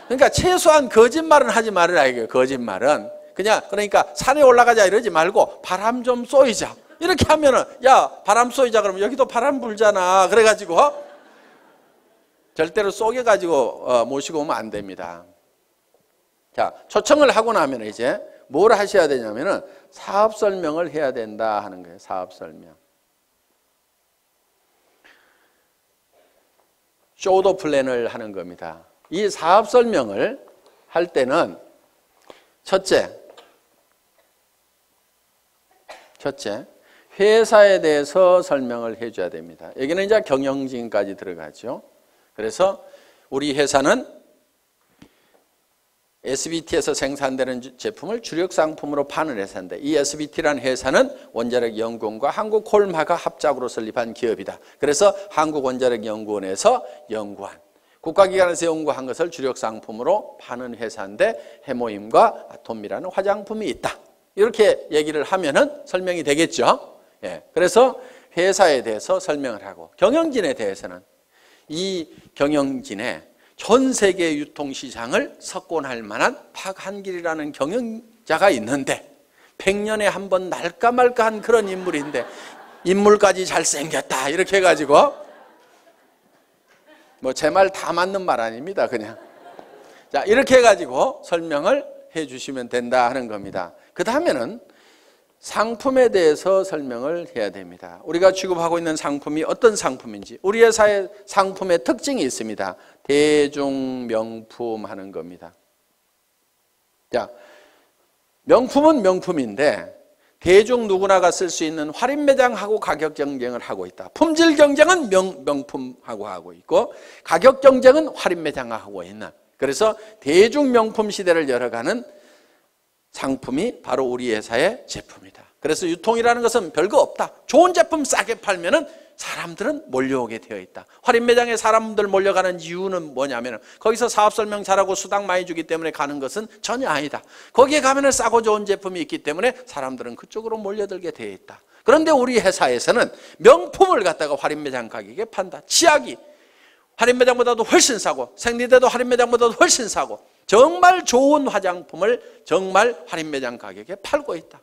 그러니까 최소한 거짓말은 하지 말으라 이거예요. 거짓말은 그냥, 그러니까 산에 올라가자 이러지 말고 바람 좀 쏘이자 이렇게 하면은, 야 바람 쏘이자 그러면 여기도 바람 불잖아. 그래가지고 절대로 쏘개가지고 모시고 오면 안 됩니다. 자, 초청을 하고 나면 이제 뭘 하셔야 되냐면은 사업 설명을 해야 된다 하는 거예요. 사업 설명. 쇼더 플랜을 하는 겁니다. 이 사업 설명을 할 때는 첫째, 회사에 대해서 설명을 해줘야 됩니다. 여기는 이제 경영진까지 들어가죠. 그래서 우리 회사는 SBT에서 생산되는 제품을 주력 상품으로 파는 회사인데, 이 SBT라는 회사는 원자력연구원과 한국콜마가 합작으로 설립한 기업이다. 그래서 한국원자력연구원에서 연구한, 국가기관에서 연구한 것을 주력 상품으로 파는 회사인데 해모임과 아톰이라는 화장품이 있다. 이렇게 얘기를 하면은 설명이 되겠죠. 예. 그래서 회사에 대해서 설명을 하고, 경영진에 대해서는 이 경영진의 전 세계 유통시장을 석권할 만한 박한길이라는 경영자가 있는데 100년에 한 번 날까 말까한 그런 인물인데 인물까지 잘생겼다 이렇게 해가지고, 뭐 제 말 다 맞는 말 아닙니다. 그냥 자 이렇게 해가지고 설명을 해주시면 된다 하는 겁니다. 그 다음에는 상품에 대해서 설명을 해야 됩니다. 우리가 취급하고 있는 상품이 어떤 상품인지, 우리 회사의 상품의 특징이 있습니다. 대중명품 하는 겁니다. 자, 명품은 명품인데 대중 누구나가 쓸 수 있는 할인매장하고 가격 경쟁을 하고 있다. 품질 경쟁은 명품하고 하고 있고, 가격 경쟁은 할인매장하고 있는, 그래서 대중명품 시대를 열어가는 상품이 바로 우리 회사의 제품이다. 그래서 유통이라는 것은 별거 없다. 좋은 제품 싸게 팔면은 사람들은 몰려오게 되어 있다. 할인 매장에 사람들 몰려가는 이유는 뭐냐면 거기서 사업 설명 잘하고 수당 많이 주기 때문에 가는 것은 전혀 아니다. 거기에 가면은 싸고 좋은 제품이 있기 때문에 사람들은 그쪽으로 몰려들게 되어 있다. 그런데 우리 회사에서는 명품을 갖다가 할인 매장 가격에 판다. 치약이 할인 매장보다도 훨씬 싸고, 생리대도 할인 매장보다도 훨씬 싸고, 정말 좋은 화장품을 정말 할인 매장 가격에 팔고 있다.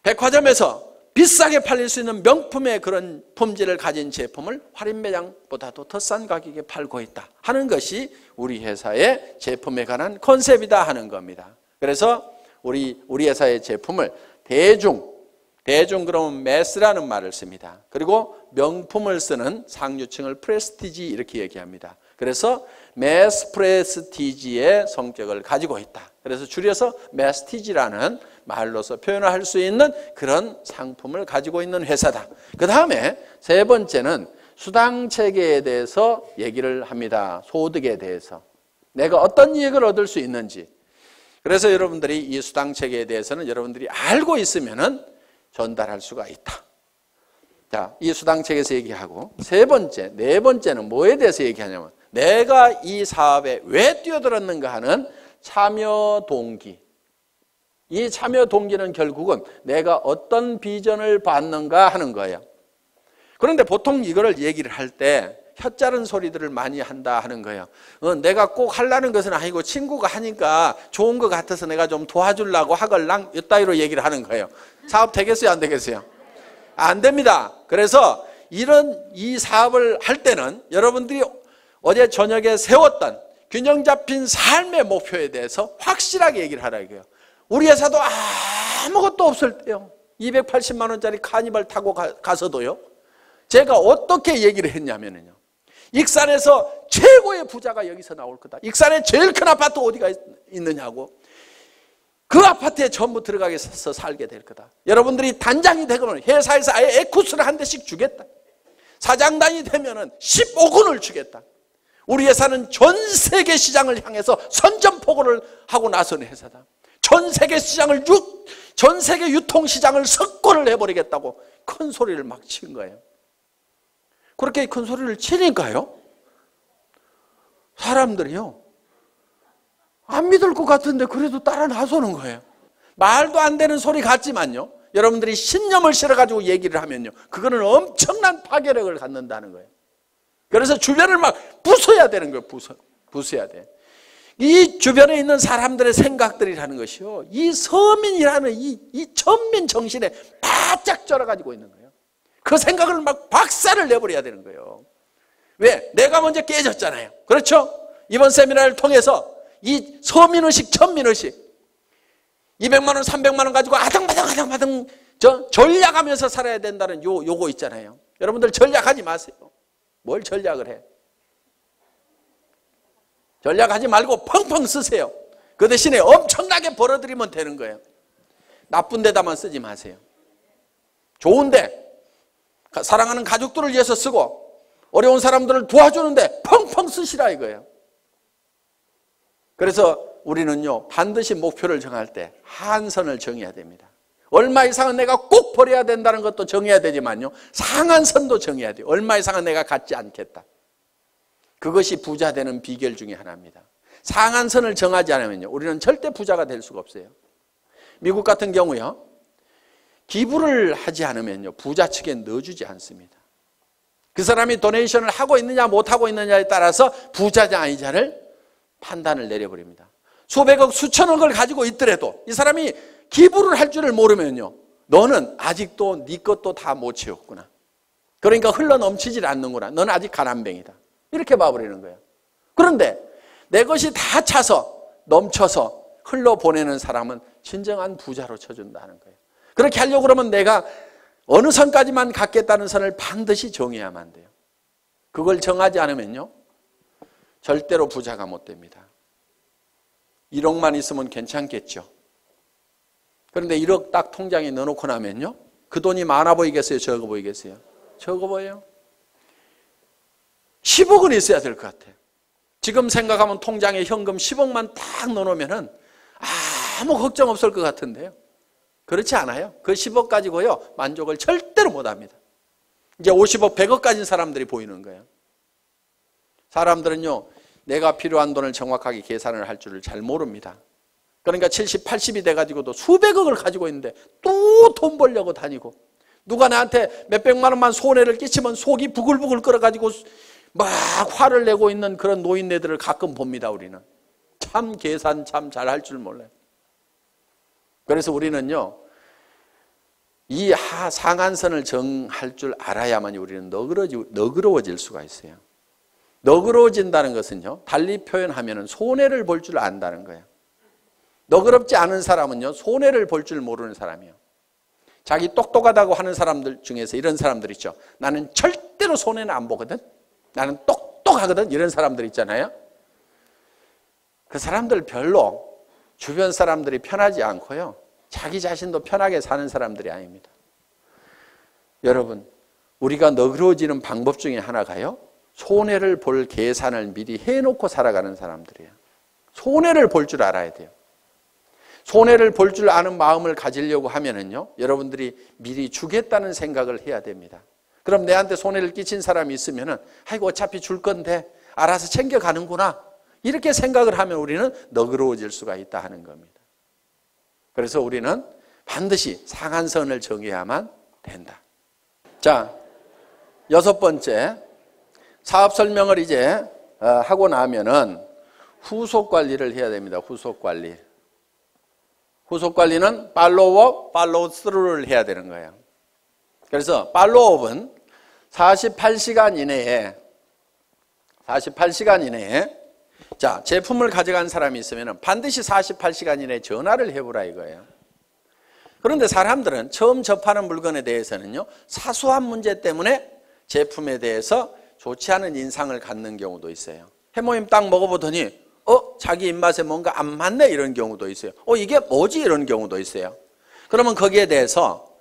백화점에서 비싸게 팔릴 수 있는 명품의 그런 품질을 가진 제품을 할인 매장보다도 더 싼 가격에 팔고 있다 하는 것이 우리 회사의 제품에 관한 컨셉이다 하는 겁니다. 그래서 우리 회사의 제품을 대중 그러면 매스라는 말을 씁니다. 그리고 명품을 쓰는 상류층을 프레스티지 이렇게 얘기합니다. 그래서 매스 프레스티지의 성격을 가지고 있다. 그래서 줄여서 매스티지라는 말로서 표현할 수 있는 그런 상품을 가지고 있는 회사다. 그 다음에 세 번째는 수당 체계에 대해서 얘기를 합니다. 소득에 대해서 내가 어떤 이익을 얻을 수 있는지. 그래서 여러분들이 이 수당 체계에 대해서는 여러분들이 알고 있으면은 전달할 수가 있다. 자, 이 수당 체계에서 얘기하고, 네 번째는 뭐에 대해서 얘기하냐면 내가 이 사업에 왜 뛰어들었는가 하는 참여 동기. 이 참여 동기는 결국은 내가 어떤 비전을 받는가 하는 거예요. 그런데 보통 이거를 얘기를 할 때 혀짜른 소리들을 많이 한다 하는 거예요. 내가 꼭 하려는 것은 아니고 친구가 하니까 좋은 것 같아서 내가 좀 도와주려고 하걸랑 이따위로 얘기를 하는 거예요. 사업 되겠어요, 안 되겠어요? 안 됩니다. 그래서 이 사업을 할 때는 여러분들이 어제 저녁에 세웠던 균형 잡힌 삶의 목표에 대해서 확실하게 얘기를 하라 이거예요. 우리 회사도 아무것도 없을 때요, 280만 원짜리 카니발 타고 가서도요, 제가 어떻게 얘기를 했냐면요, 익산에서 최고의 부자가 여기서 나올 거다. 익산에 제일 큰 아파트 어디가 있느냐고. 그 아파트에 전부 들어가서 살게 될 거다. 여러분들이 단장이 되거나 회사에서 아예 에쿠스를 한 대씩 주겠다. 사장단이 되면은 15군을 주겠다. 우리 회사는 전 세계 시장을 향해서 선전포고를 하고 나서는 회사다. 전 세계 시장을 전 세계 유통 시장을 석권을 해버리겠다고 큰 소리를 막 치는 거예요. 그렇게 큰 소리를 치니까요, 사람들이요, 안 믿을 것 같은데 그래도 따라 나서는 거예요. 말도 안 되는 소리 같지만요, 여러분들이 신념을 실어가지고 얘기를 하면요, 그거는 엄청난 파괴력을 갖는다는 거예요. 그래서 주변을 막 부숴야 되는 거예요. 부숴야 돼. 이 주변에 있는 사람들의 생각들이라는 것이요, 이 서민이라는 이 천민 정신에 바짝 쩔어가지고 있는 거예요. 그 생각을 막 박살을 내버려야 되는 거예요. 왜? 내가 먼저 깨졌잖아요. 그렇죠? 이번 세미나를 통해서 이 서민의식, 천민의식, 200만 원, 300만 원 가지고 아등바등 전략하면서 살아야 된다는 요거 있잖아요. 여러분들 전략하지 마세요. 뭘 전략을 해? 전략하지 말고 펑펑 쓰세요. 그 대신에 엄청나게 벌어들이면 되는 거예요. 나쁜 데다만 쓰지 마세요. 좋은데, 사랑하는 가족들을 위해서 쓰고 어려운 사람들을 도와주는데 펑펑 쓰시라 이거예요. 그래서 우리는요, 반드시 목표를 정할 때 한선을 정해야 됩니다. 얼마 이상은 내가 꼭 버려야 된다는 것도 정해야 되지만요, 상한선도 정해야 돼요. 얼마 이상은 내가 갖지 않겠다. 그것이 부자 되는 비결 중에 하나입니다. 상한선을 정하지 않으면요, 우리는 절대 부자가 될 수가 없어요. 미국 같은 경우요, 기부를 하지 않으면요, 부자 측에 넣어주지 않습니다. 그 사람이 도네이션을 하고 있느냐 못하고 있느냐에 따라서 부자냐 아니냐를 판단을 내려버립니다. 수백억 수천억을 가지고 있더라도 이 사람이 기부를 할 줄을 모르면요, 너는 아직도 네 것도 다 못 채웠구나. 그러니까 흘러넘치질 않는구나. 너는 아직 가난뱅이다. 이렇게 봐버리는 거예요. 그런데 내 것이 다 차서 넘쳐서 흘러보내는 사람은 진정한 부자로 쳐준다는 거예요. 그렇게 하려고 그러면 내가 어느 선까지만 갖겠다는 선을 반드시 정해야만 돼요. 그걸 정하지 않으면요, 절대로 부자가 못 됩니다. 1억만 있으면 괜찮겠죠. 그런데 1억 딱 통장에 넣어놓고 나면요, 그 돈이 많아 보이겠어요? 적어 보이겠어요? 적어 보여요. 10억은 있어야 될 것 같아요. 지금 생각하면 통장에 현금 10억만 딱 넣어놓으면 아무 걱정 없을 것 같은데요, 그렇지 않아요. 그 10억 가지고요, 만족을 절대로 못합니다. 이제 50억, 100억 가진 사람들이 보이는 거예요. 사람들은요, 내가 필요한 돈을 정확하게 계산을 할 줄을 잘 모릅니다. 그러니까 70, 80이 돼가지고도 수백억을 가지고 있는데 또 돈 벌려고 다니고, 누가 나한테 몇백만 원만 손해를 끼치면 속이 부글부글 끓어가지고 막 화를 내고 있는 그런 노인네들을 가끔 봅니다. 우리는 참 계산 참 잘할 줄 몰라요. 그래서 우리는요, 이 상한선을 정할 줄 알아야만 우리는 너그러워질 수가 있어요. 너그러워진다는 것은요, 달리 표현하면 손해를 볼 줄 안다는 거예요. 너그럽지 않은 사람은요, 손해를 볼 줄 모르는 사람이에요. 자기 똑똑하다고 하는 사람들 중에서 이런 사람들 있죠. 나는 절대로 손해는 안 보거든, 나는 똑똑하거든, 이런 사람들 있잖아요. 그 사람들 별로 주변 사람들이 편하지 않고요, 자기 자신도 편하게 사는 사람들이 아닙니다. 여러분, 우리가 너그러워지는 방법 중에 하나가요, 손해를 볼 계산을 미리 해놓고 살아가는 사람들이에요. 손해를 볼 줄 알아야 돼요. 손해를 볼 줄 아는 마음을 가지려고 하면은요, 여러분들이 미리 주겠다는 생각을 해야 됩니다. 그럼 내한테 손해를 끼친 사람이 있으면은, 아이고 어차피 줄 건데 알아서 챙겨가는구나, 이렇게 생각을 하면 우리는 너그러워질 수가 있다 하는 겁니다. 그래서 우리는 반드시 상한선을 정해야만 된다. 자, 6번째, 사업 설명을 이제 하고 나면은 후속 관리를 해야 됩니다. 후속 관리. 후속 관리는 팔로우업, 팔로우 스루를 해야 되는 거예요. 그래서 팔로우업은 48시간 이내에 자, 제품을 가져간 사람이 있으면 반드시 48시간 이내에 전화를 해보라 이거예요. 그런데 사람들은 처음 접하는 물건에 대해서는요, 사소한 문제 때문에 제품에 대해서 좋지 않은 인상을 갖는 경우도 있어요. 해모임 딱 먹어보더니 자기 입맛에 뭔가 안 맞네 이런 경우도 있어요. 이게 뭐지 이런 경우도 있어요. 그러면 거기에 대해서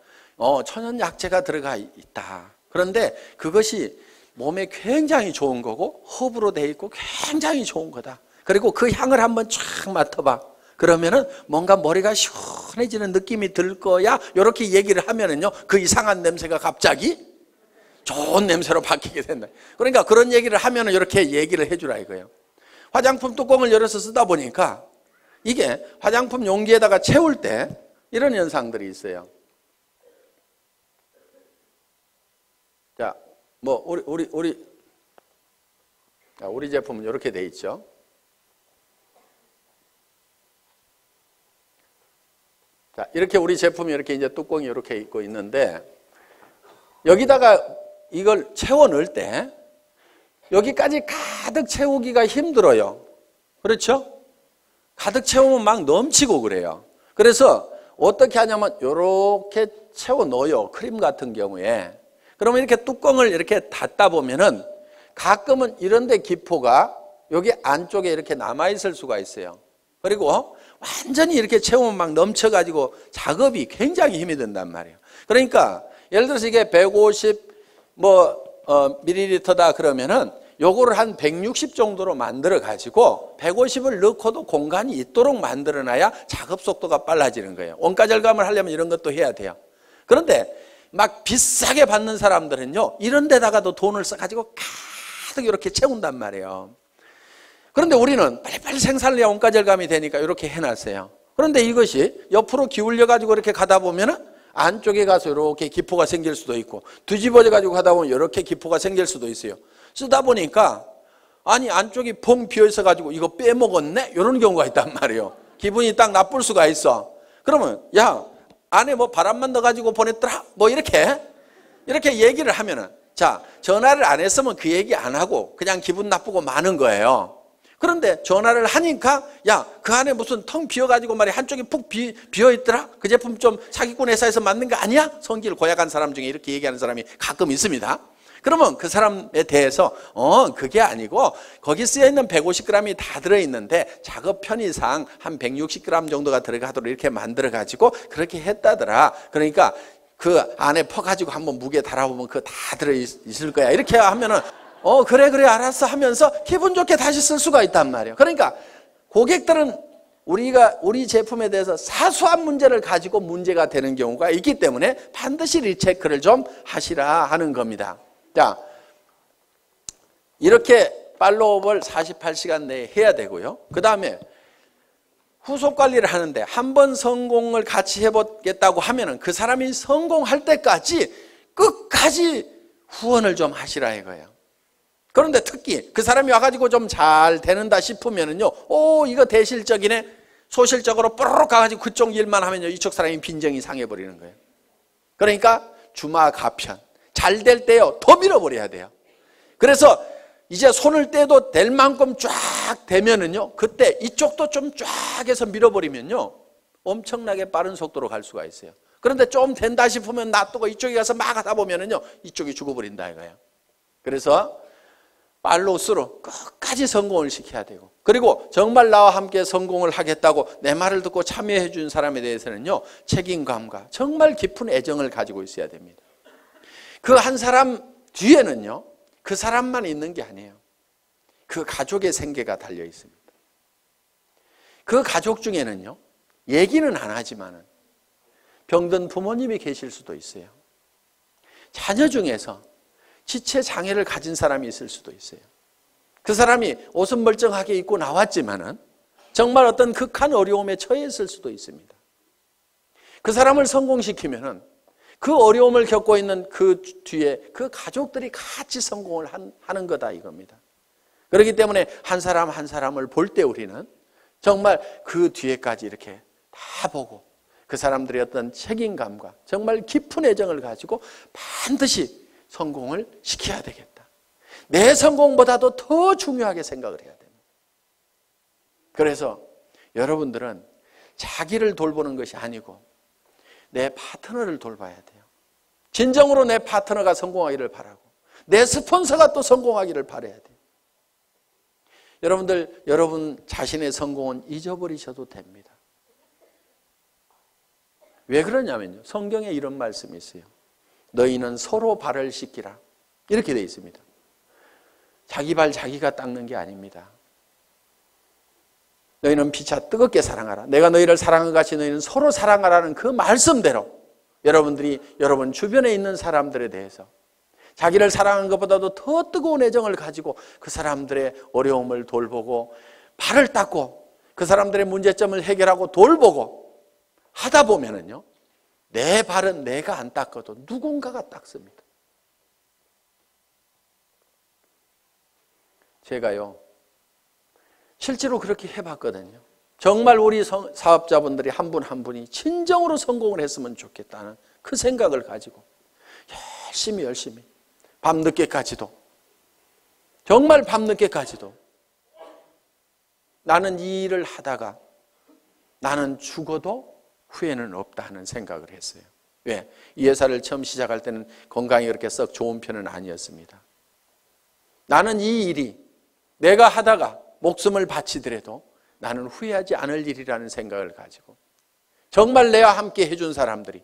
천연약재가 들어가 있다. 그런데 그것이 몸에 굉장히 좋은 거고 허브로 돼 있고 굉장히 좋은 거다. 그리고 그 향을 한번 쫙 맡아봐. 그러면은 뭔가 머리가 시원해지는 느낌이 들 거야. 이렇게 얘기를 하면은요, 그 이상한 냄새가 갑자기 좋은 냄새로 바뀌게 된다. 그러니까 그런 얘기를 하면은 이렇게 얘기를 해주라 이거예요. 화장품 뚜껑을 열어서 쓰다 보니까 이게 화장품 용기에다가 채울 때 이런 현상들이 있어요. 자, 뭐 우리 제품은 이렇게 돼 있죠. 자, 이렇게 우리 제품이 이렇게 이제 뚜껑이 이렇게 있고 있는데 여기다가 이걸 채워 넣을 때 여기까지 가득 채우기가 힘들어요. 그렇죠? 가득 채우면 막 넘치고 그래요. 그래서 어떻게 하냐면 이렇게 채워 넣어요. 크림 같은 경우에. 그러면 이렇게 뚜껑을 이렇게 닫다 보면은 가끔은 이런 데 기포가 여기 안쪽에 이렇게 남아있을 수가 있어요. 그리고 완전히 이렇게 채우면 막 넘쳐가지고 작업이 굉장히 힘이 든단 말이에요. 그러니까 예를 들어서 이게 150 밀리리터다 그러면은 요거를 한 160 정도로 만들어 가지고 150을 넣고도 공간이 있도록 만들어 놔야 작업 속도가 빨라지는 거예요. 원가 절감을 하려면 이런 것도 해야 돼요. 그런데 막 비싸게 받는 사람들은요, 이런 데다가도 돈을 써가지고 가득 이렇게 채운단 말이에요. 그런데 우리는 빨리빨리 생산을 해야 원가 절감이 되니까 이렇게 해놨어요. 그런데 이것이 옆으로 기울여가지고 이렇게 가다 보면은 안쪽에 가서 이렇게 기포가 생길 수도 있고, 뒤집어져 가지고 가다 보면 이렇게 기포가 생길 수도 있어요. 쓰다 보니까 아니 안쪽이 펑 비어 있어 가지고 이거 빼먹었네? 이런 경우가 있단 말이에요. 기분이 딱 나쁠 수가 있어. 그러면 야, 안에 뭐 바람만 넣어가지고 보냈더라? 뭐 이렇게 얘기를 하면은, 자, 전화를 안 했으면 그 얘기 안 하고 그냥 기분 나쁘고 마는 거예요. 그런데 전화를 하니까 야, 그 안에 무슨 텅 비어가지고 말이야 한쪽이 푹 비어있더라? 그 제품 좀 사기꾼 회사에서 만든 거 아니야? 성질 고약한 사람 중에 이렇게 얘기하는 사람이 가끔 있습니다. 그러면 그 사람에 대해서 그게 아니고 거기 쓰여있는 150g이 다 들어있는데 작업 편의상 한 160g 정도가 들어가도록 이렇게 만들어가지고 그렇게 했다더라. 그러니까 그 안에 퍼가지고 한번 무게 달아보면 그거 다 들어있을 거야. 이렇게 하면은 그래 알았어 하면서 기분 좋게 다시 쓸 수가 있단 말이에요. 그러니까 고객들은 우리 제품에 대해서 사소한 문제를 가지고 문제가 되는 경우가 있기 때문에 반드시 리체크를 좀 하시라 하는 겁니다. 자, 이렇게 팔로우업을 48시간 내에 해야 되고요. 그 다음에 후속 관리를 하는데 한 번 성공을 같이 해보겠다고 하면은 그 사람이 성공할 때까지 끝까지 후원을 좀 하시라 이거예요. 그런데 특히 그 사람이 와가지고 좀 잘 되는다 싶으면은요, 이거 대실적이네. 소실적으로 뽀로록 가가지고 그쪽 일만 하면요, 이쪽 사람이 빈정이 상해버리는 거예요. 그러니까 주마가편. 잘 될 때요, 더 밀어버려야 돼요. 그래서 이제 손을 떼도 될 만큼 쫙 되면은요, 그때 이쪽도 좀 쫙 해서 밀어버리면요, 엄청나게 빠른 속도로 갈 수가 있어요. 그런데 좀 된다 싶으면 놔두고 이쪽에 가서 막 하다 보면은요, 이쪽이 죽어버린다 이거예요. 그래서 팔로우스루 끝까지 성공을 시켜야 되고, 그리고 정말 나와 함께 성공을 하겠다고 내 말을 듣고 참여해 준 사람에 대해서는요, 책임감과 정말 깊은 애정을 가지고 있어야 됩니다. 그 한 사람 뒤에는요, 그 사람만 있는 게 아니에요. 그 가족의 생계가 달려 있습니다. 그 가족 중에는요, 얘기는 안 하지만은 병든 부모님이 계실 수도 있어요. 자녀 중에서 지체 장애를 가진 사람이 있을 수도 있어요. 그 사람이 옷은 멀쩡하게 입고 나왔지만은 정말 어떤 극한 어려움에 처해 있을 수도 있습니다. 그 사람을 성공시키면은 그 어려움을 겪고 있는 그 뒤에 그 가족들이 같이 성공을 하는 거다 이겁니다. 그렇기 때문에 한 사람 한 사람을 볼 때 우리는 정말 그 뒤에까지 이렇게 다 보고 그 사람들의 어떤 책임감과 정말 깊은 애정을 가지고 반드시 성공을 시켜야 되겠다. 내 성공보다도 더 중요하게 생각을 해야 됩니다. 그래서 여러분들은 자기를 돌보는 것이 아니고 내 파트너를 돌봐야 돼요. 진정으로 내 파트너가 성공하기를 바라고 내 스폰서가 또 성공하기를 바라야 돼요. 여러분들, 여러분 자신의 성공은 잊어버리셔도 됩니다. 왜 그러냐면요. 성경에 이런 말씀이 있어요. 너희는 서로 발을 씻기라. 이렇게 되어 있습니다. 자기 발 자기가 닦는 게 아닙니다. 너희는 피차 뜨겁게 사랑하라. 내가 너희를 사랑한 것 같이 너희는 서로 사랑하라는 그 말씀대로 여러분들이 여러분 주변에 있는 사람들에 대해서 자기를 사랑하는 것보다도 더 뜨거운 애정을 가지고 그 사람들의 어려움을 돌보고 발을 닦고 그 사람들의 문제점을 해결하고 돌보고 하다 보면은요, 내 발은 내가 안 닦아도 누군가가 닦습니다. 제가요, 실제로 그렇게 해봤거든요. 정말 우리 사업자분들이 한 분 한 분이 진정으로 성공을 했으면 좋겠다는 그 생각을 가지고 열심히 밤늦게까지도, 정말 밤늦게까지도 나는 이 일을 하다가 나는 죽어도 후회는 없다 하는 생각을 했어요. 왜? 이 회사를 처음 시작할 때는 건강이 그렇게 썩 좋은 편은 아니었습니다. 나는 이 일이 내가 하다가 목숨을 바치더라도 나는 후회하지 않을 일이라는 생각을 가지고 정말 내와 함께 해준 사람들이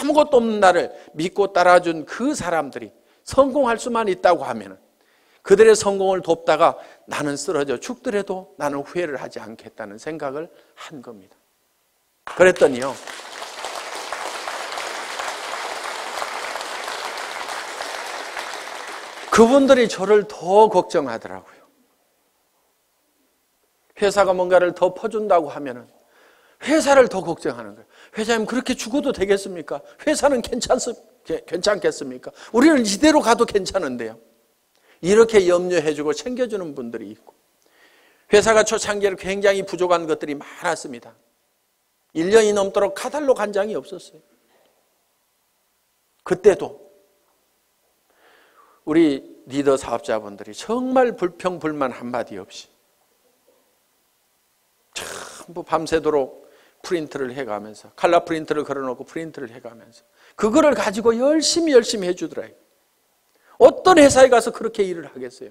아무것도 없는 나를 믿고 따라준 그 사람들이 성공할 수만 있다고 하면 그들의 성공을 돕다가 나는 쓰러져 죽더라도 나는 후회를 하지 않겠다는 생각을 한 겁니다. 그랬더니요, 그분들이 저를 더 걱정하더라고요. 회사가 뭔가를 더 퍼준다고 하면은 회사를 더 걱정하는 거예요. 회장님 그렇게 죽어도 되겠습니까? 회사는 괜찮겠습니까? 우리는 이대로 가도 괜찮은데요. 이렇게 염려해주고 챙겨주는 분들이 있고, 회사가 초창기에 굉장히 부족한 것들이 많았습니다. 1년이 넘도록 카탈로그 한 장이 없었어요. 그때도 우리 리더 사업자분들이 정말 불평불만 한마디 없이 전부 밤새도록 프린트를 해가면서, 칼라 프린트를 걸어놓고 프린트를 해가면서 그거를 가지고 열심히 해주더라고요. 어떤 회사에 가서 그렇게 일을 하겠어요?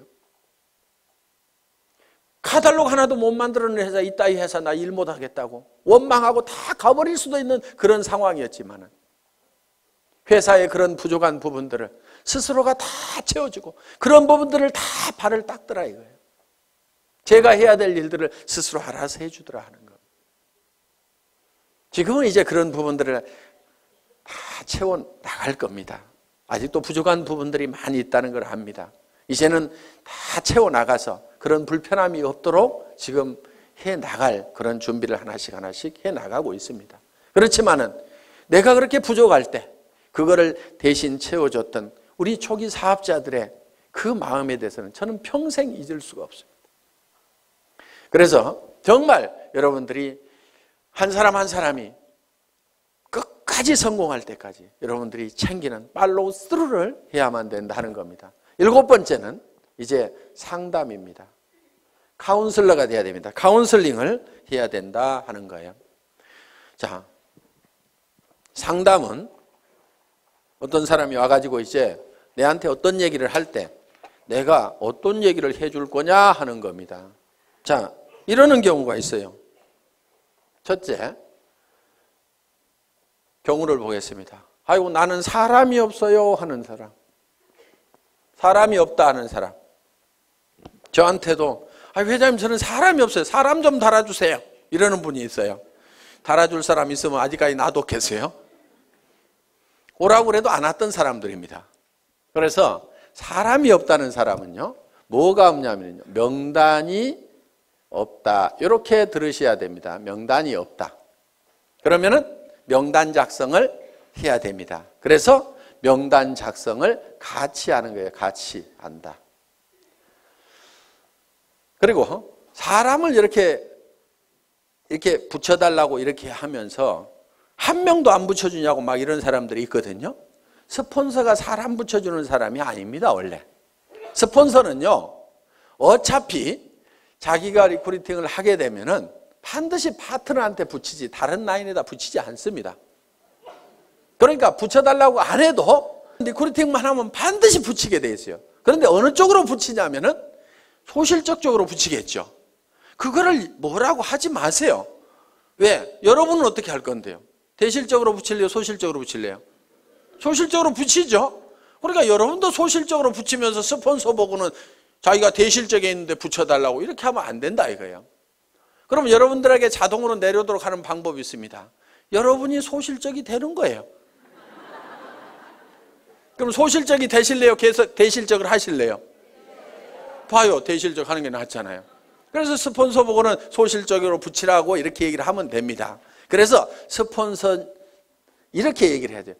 카탈로그 하나도 못 만들어낸 회사, 이따위 회사 나 일 못하겠다고 원망하고 다 가버릴 수도 있는 그런 상황이었지만 회사의 그런 부족한 부분들을 스스로가 다 채워주고 그런 부분들을 다 발을 닦더라 이거예요. 제가 해야 될 일들을 스스로 알아서 해주더라 하는 거. 지금은 이제 그런 부분들을 다 채워나갈 겁니다. 아직도 부족한 부분들이 많이 있다는 걸 압니다. 이제는 다 채워나가서 그런 불편함이 없도록 지금 해나갈 그런 준비를 하나씩 해나가고 있습니다. 그렇지만은 내가 그렇게 부족할 때 그거를 대신 채워줬던 우리 초기 사업자들의 그 마음에 대해서는 저는 평생 잊을 수가 없습니다. 그래서 정말 여러분들이 한 사람 한 사람이 끝까지 성공할 때까지 여러분들이 챙기는 팔로우 스루를 해야만 된다는 겁니다. 7번째는 이제 상담입니다. 카운슬러가 돼야 됩니다. 카운슬링을 해야 된다 하는 거예요. 자, 상담은 어떤 사람이 와가지고 이제 내한테 어떤 얘기를 할 때 내가 어떤 얘기를 해줄 거냐 하는 겁니다. 자, 이러는 경우가 있어요. 첫째, 경우를 보겠습니다. 아이고 나는 사람이 없어요 하는 사람, 사람이 없다 하는 사람. 저한테도 회장님 저는 사람이 없어요, 사람 좀 달아주세요 이러는 분이 있어요. 달아줄 사람 있으면 아직까지 놔뒀겠어요? 오라고 그래도 안 왔던 사람들입니다. 그래서 사람이 없다는 사람은요, 뭐가 없냐면요, 명단이 없다 이렇게 들으셔야 됩니다. 명단이 없다. 그러면은 명단 작성을 해야 됩니다. 그래서 명단 작성을 같이 하는 거예요. 같이 한다. 그리고 사람을 이렇게 붙여달라고 이렇게 하면서 한 명도 안 붙여주냐고 막 이런 사람들이 있거든요. 스폰서가 사람 붙여주는 사람이 아닙니다, 원래. 스폰서는요, 어차피 자기가 리크루팅을 하게 되면은 반드시 파트너한테 붙이지 다른 라인에다 붙이지 않습니다. 그러니까 붙여달라고 안 해도 리크루팅만 하면 반드시 붙이게 돼 있어요. 그런데 어느 쪽으로 붙이냐면은 소실적 쪽으로 붙이겠죠. 그거를 뭐라고 하지 마세요. 왜? 여러분은 어떻게 할 건데요? 대실적으로 붙일래요? 소실적으로 붙일래요? 소실적으로 붙이죠. 그러니까 여러분도 소실적으로 붙이면서 스폰서 보고는 자기가 대실적에 있는데 붙여달라고 이렇게 하면 안 된다 이거예요. 그럼 여러분들에게 자동으로 내려오도록 하는 방법이 있습니다. 여러분이 소실적이 되는 거예요. 그럼 소실적이 되실래요? 계속 대실적을 하실래요? 봐요. 대실적 하는 게 낫잖아요. 그래서 스폰서 보고는 소실적으로 붙이라고 이렇게 얘기를 하면 됩니다. 그래서 스폰서 이렇게 얘기를 해야 돼요.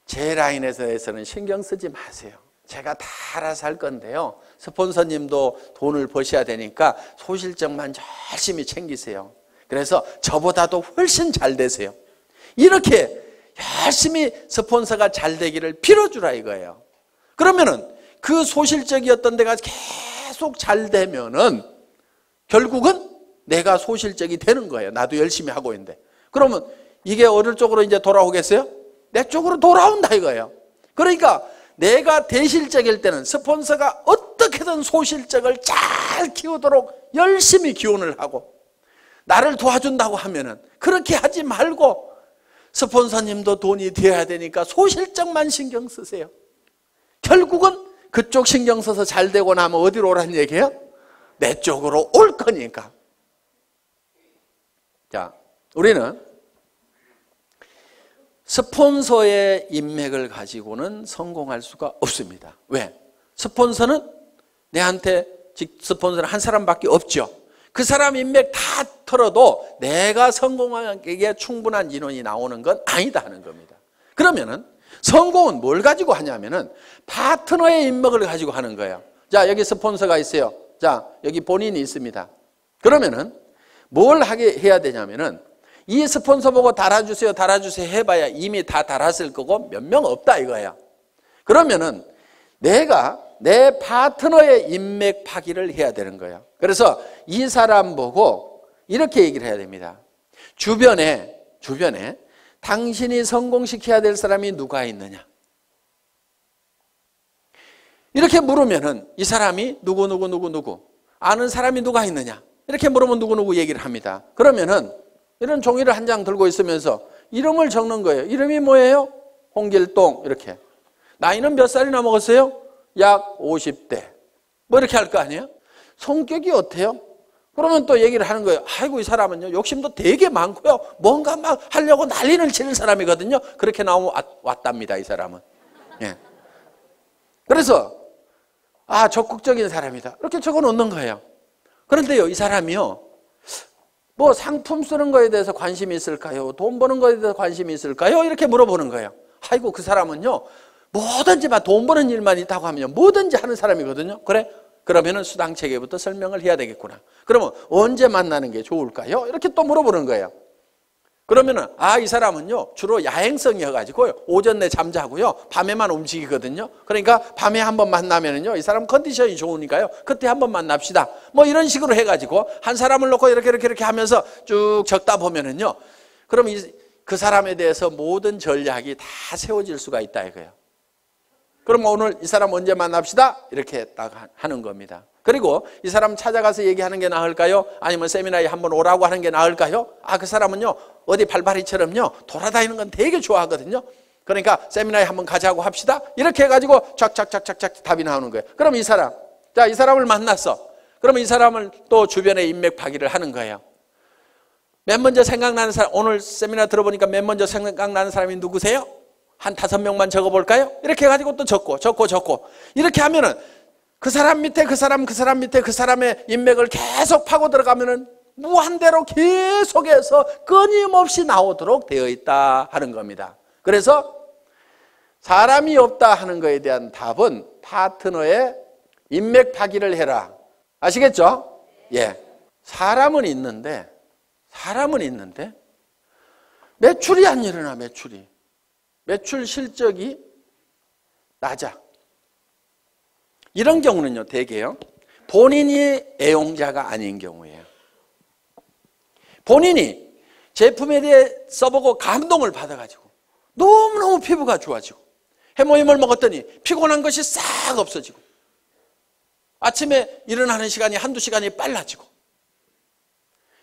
제 라인에서는 신경 쓰지 마세요. 제가 다 알아서 할 건데요. 스폰서님도 돈을 버셔야 되니까 소실적만 열심히 챙기세요. 그래서 저보다도 훨씬 잘 되세요. 이렇게 열심히 스폰서가 잘 되기를 빌어주라 이거예요. 그러면은 그 소실적이었던 데가 계속 잘 되면은 결국은 내가 소실적이 되는 거예요. 나도 열심히 하고 있는데. 그러면 이게 어느 쪽으로 이제 돌아오겠어요? 내 쪽으로 돌아온다 이거예요. 그러니까 내가 대실적일 때는 스폰서가 어떻게든 소실적을 잘 키우도록 열심히 기원을 하고 나를 도와준다고 하면은 그렇게 하지 말고 스폰서님도 돈이 되어야 되니까 소실적만 신경 쓰세요. 결국은 그쪽 신경 써서 잘 되고 나면 어디로 오라는 얘기예요? 내 쪽으로 올 거니까. 자, 우리는 스폰서의 인맥을 가지고는 성공할 수가 없습니다. 왜? 스폰서는 내한테 스폰서는 한 사람밖에 없죠. 그 사람 인맥 다 털어도 내가 성공하기에 충분한 인원이 나오는 건 아니다 하는 겁니다. 그러면은 성공은 뭘 가지고 하냐면은 파트너의 인맥을 가지고 하는 거예요. 자, 여기 스폰서가 있어요. 자, 여기 본인이 있습니다. 그러면은 뭘 해야 되냐면은 이 스폰서 보고 달아주세요, 달아주세요 해봐야 이미 다 달았을 거고 몇 명 없다 이거야. 그러면은 내가 내 파트너의 인맥 파기를 해야 되는 거예요. 그래서 이 사람 보고 이렇게 얘기를 해야 됩니다. 주변에 당신이 성공시켜야 될 사람이 누가 있느냐. 이렇게 물으면은 이 사람이 누구 아는 사람이 누가 있느냐. 이렇게 물으면 누구 얘기를 합니다. 그러면은 이런 종이를 한 장 들고 있으면서 이름을 적는 거예요. 이름이 뭐예요? 홍길동 이렇게. 나이는 몇 살이나 먹었어요? 약 50대. 뭐 이렇게 할 거 아니에요? 성격이 어때요? 그러면 또 얘기를 하는 거예요. 아이고 이 사람은요 욕심도 되게 많고요. 뭔가 막 하려고 난리를 치는 사람이거든요. 그렇게 나오면 왔답니다 이 사람은. 예. 그래서 적극적인 사람이다. 이렇게 적어 놓는 거예요. 그런데요 이 사람이요. 뭐 상품 쓰는 거에 대해서 관심이 있을까요? 돈 버는 거에 대해서 관심이 있을까요? 이렇게 물어보는 거예요. 아이고 그 사람은요 뭐든지 돈 버는 일만 있다고 하면 뭐든지 하는 사람이거든요. 그래? 그러면은 수당 체계부터 설명을 해야 되겠구나. 그러면 언제 만나는 게 좋을까요? 이렇게 또 물어보는 거예요. 그러면은 이 사람은요 주로 야행성이어가지고요 오전 내 잠자고요 밤에만 움직이거든요. 그러니까 밤에 한번 만나면은요 이 사람 컨디션이 좋으니까요 그때 한번 만납시다. 뭐 이런 식으로 해가지고 한 사람을 놓고 이렇게 하면서 쭉 적다 보면은요 그럼 그 사람에 대해서 모든 전략이 다 세워질 수가 있다 이거예요. 그럼 오늘 이 사람 언제 만납시다? 이렇게 딱 하는 겁니다. 그리고 이 사람 찾아가서 얘기하는 게 나을까요? 아니면 세미나에 한번 오라고 하는 게 나을까요? 그 사람은요 어디 발바리처럼요 돌아다니는 건 되게 좋아하거든요. 그러니까 세미나에 한번 가자고 합시다. 이렇게 해가지고 쫙쫙 답이 나오는 거예요. 그럼 이 사람을 만났어. 그럼 이 사람을 또 주변에 인맥 파기를 하는 거예요. 맨 먼저 생각나는 사람, 오늘 세미나 들어보니까 맨 먼저 생각나는 사람이 누구세요? 한 5명만 적어볼까요? 이렇게 해가지고 또 적고 이렇게 하면은 그 사람 밑에 그 사람의 인맥을 계속 파고 들어가면은 무한대로 계속해서 끊임없이 나오도록 되어 있다 하는 겁니다. 그래서 사람이 없다 하는 것에 대한 답은 파트너의 인맥 파기를 해라. 아시겠죠? 예. 사람은 있는데 매출이 안 일어나. 매출 실적이 낮아. 이런 경우는요, 대개요, 본인이 애용자가 아닌 경우예요. 본인이 제품에 대해 써보고 감동을 받아가지고 너무너무 피부가 좋아지고 해모임을 먹었더니 피곤한 것이 싹 없어지고 아침에 일어나는 시간이 한두 시간이 빨라지고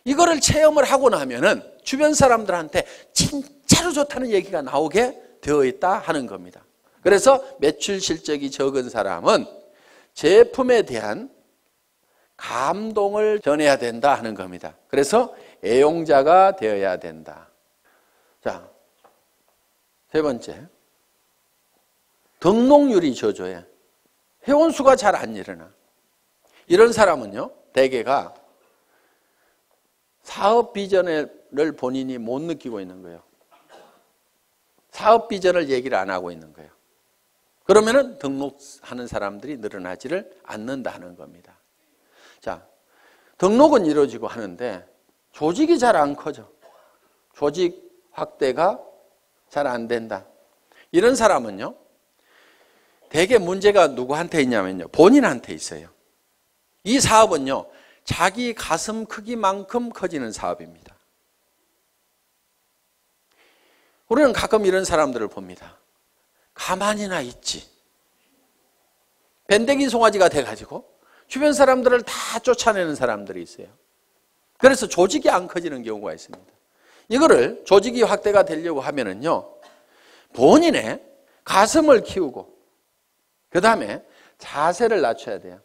이거를 체험을 하고 나면은 주변 사람들한테 진짜로 좋다는 얘기가 나오게 되어 있다 하는 겁니다. 그래서 매출 실적이 적은 사람은 제품에 대한 감동을 전해야 된다 하는 겁니다. 그래서 애용자가 되어야 된다. 자, 세 번째, 등록률이 저조해. 회원수가 잘 안 일어나. 이런 사람은요, 대개가 사업 비전을 본인이 못 느끼고 있는 거예요. 사업 비전을 얘기를 안 하고 있는 거예요. 그러면은 등록하는 사람들이 늘어나지를 않는다는 겁니다. 자, 등록은 이루어지고 하는데 조직이 잘 안 커져. 조직 확대가 잘 안 된다. 이런 사람은요, 대개 문제가 누구한테 있냐면요, 본인한테 있어요. 이 사업은요, 자기 가슴 크기만큼 커지는 사업입니다. 우리는 가끔 이런 사람들을 봅니다. 가만히나 있지. 밴댕이 송아지가 돼가지고 주변 사람들을 다 쫓아내는 사람들이 있어요. 그래서 조직이 안 커지는 경우가 있습니다. 이거를 조직이 확대가 되려고 하면은요, 본인의 가슴을 키우고 그 다음에 자세를 낮춰야 돼요.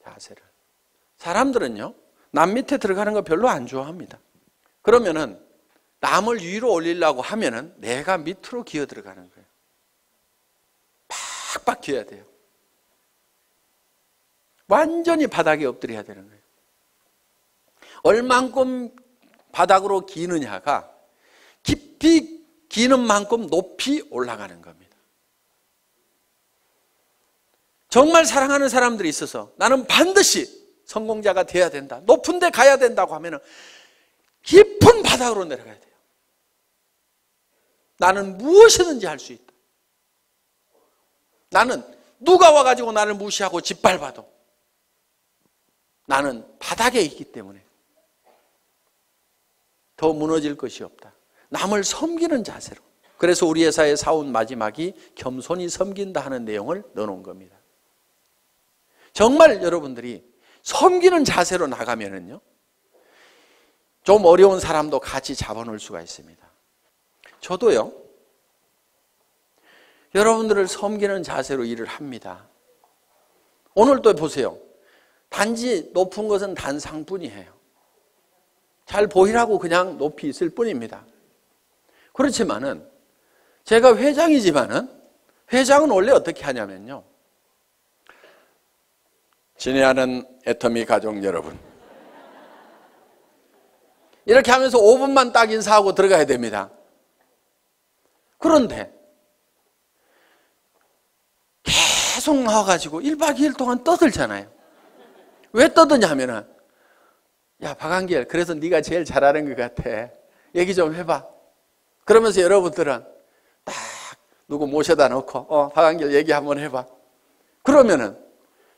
자세를. 사람들은요, 남 밑에 들어가는 거 별로 안 좋아합니다. 그러면은 남을 위로 올리려고 하면은 내가 밑으로 기어 들어가는 거예요. 팍팍 기어야 돼요. 완전히 바닥에 엎드려야 되는 거예요. 얼만큼 바닥으로 기느냐가 깊이 기는 만큼 높이 올라가는 겁니다. 정말 사랑하는 사람들이 있어서 나는 반드시 성공자가 돼야 된다, 높은 데 가야 된다고 하면 깊은 바닥으로 내려가야 돼요. 나는 무엇이든지 할 수 있다. 나는 누가 와가지고 나를 무시하고 짓밟아도 나는 바닥에 있기 때문에 더 무너질 것이 없다. 남을 섬기는 자세로. 그래서 우리 회사의 사원 마지막이 겸손히 섬긴다 하는 내용을 넣어놓은 겁니다. 정말 여러분들이 섬기는 자세로 나가면은요, 좀 어려운 사람도 같이 잡아놓을 수가 있습니다. 저도요, 여러분들을 섬기는 자세로 일을 합니다. 오늘도 보세요. 단지 높은 것은 단상뿐이에요. 잘 보이라고 그냥 높이 있을 뿐입니다. 그렇지만은 제가 회장이지만은 회장은 원래 어떻게 하냐면요, 친애하는 애터미 가족 여러분, 이렇게 하면서 5분만 딱 인사하고 들어가야 됩니다. 그런데 계속 나와가지고 1박 2일 동안 떠들잖아요. 왜 떠드냐면은, 야 박한길, 그래서 네가 제일 잘하는 것 같아, 얘기 좀 해봐. 그러면서 여러분들은 딱 누구 모셔다 놓고 박한길 얘기 한번 해봐. 그러면은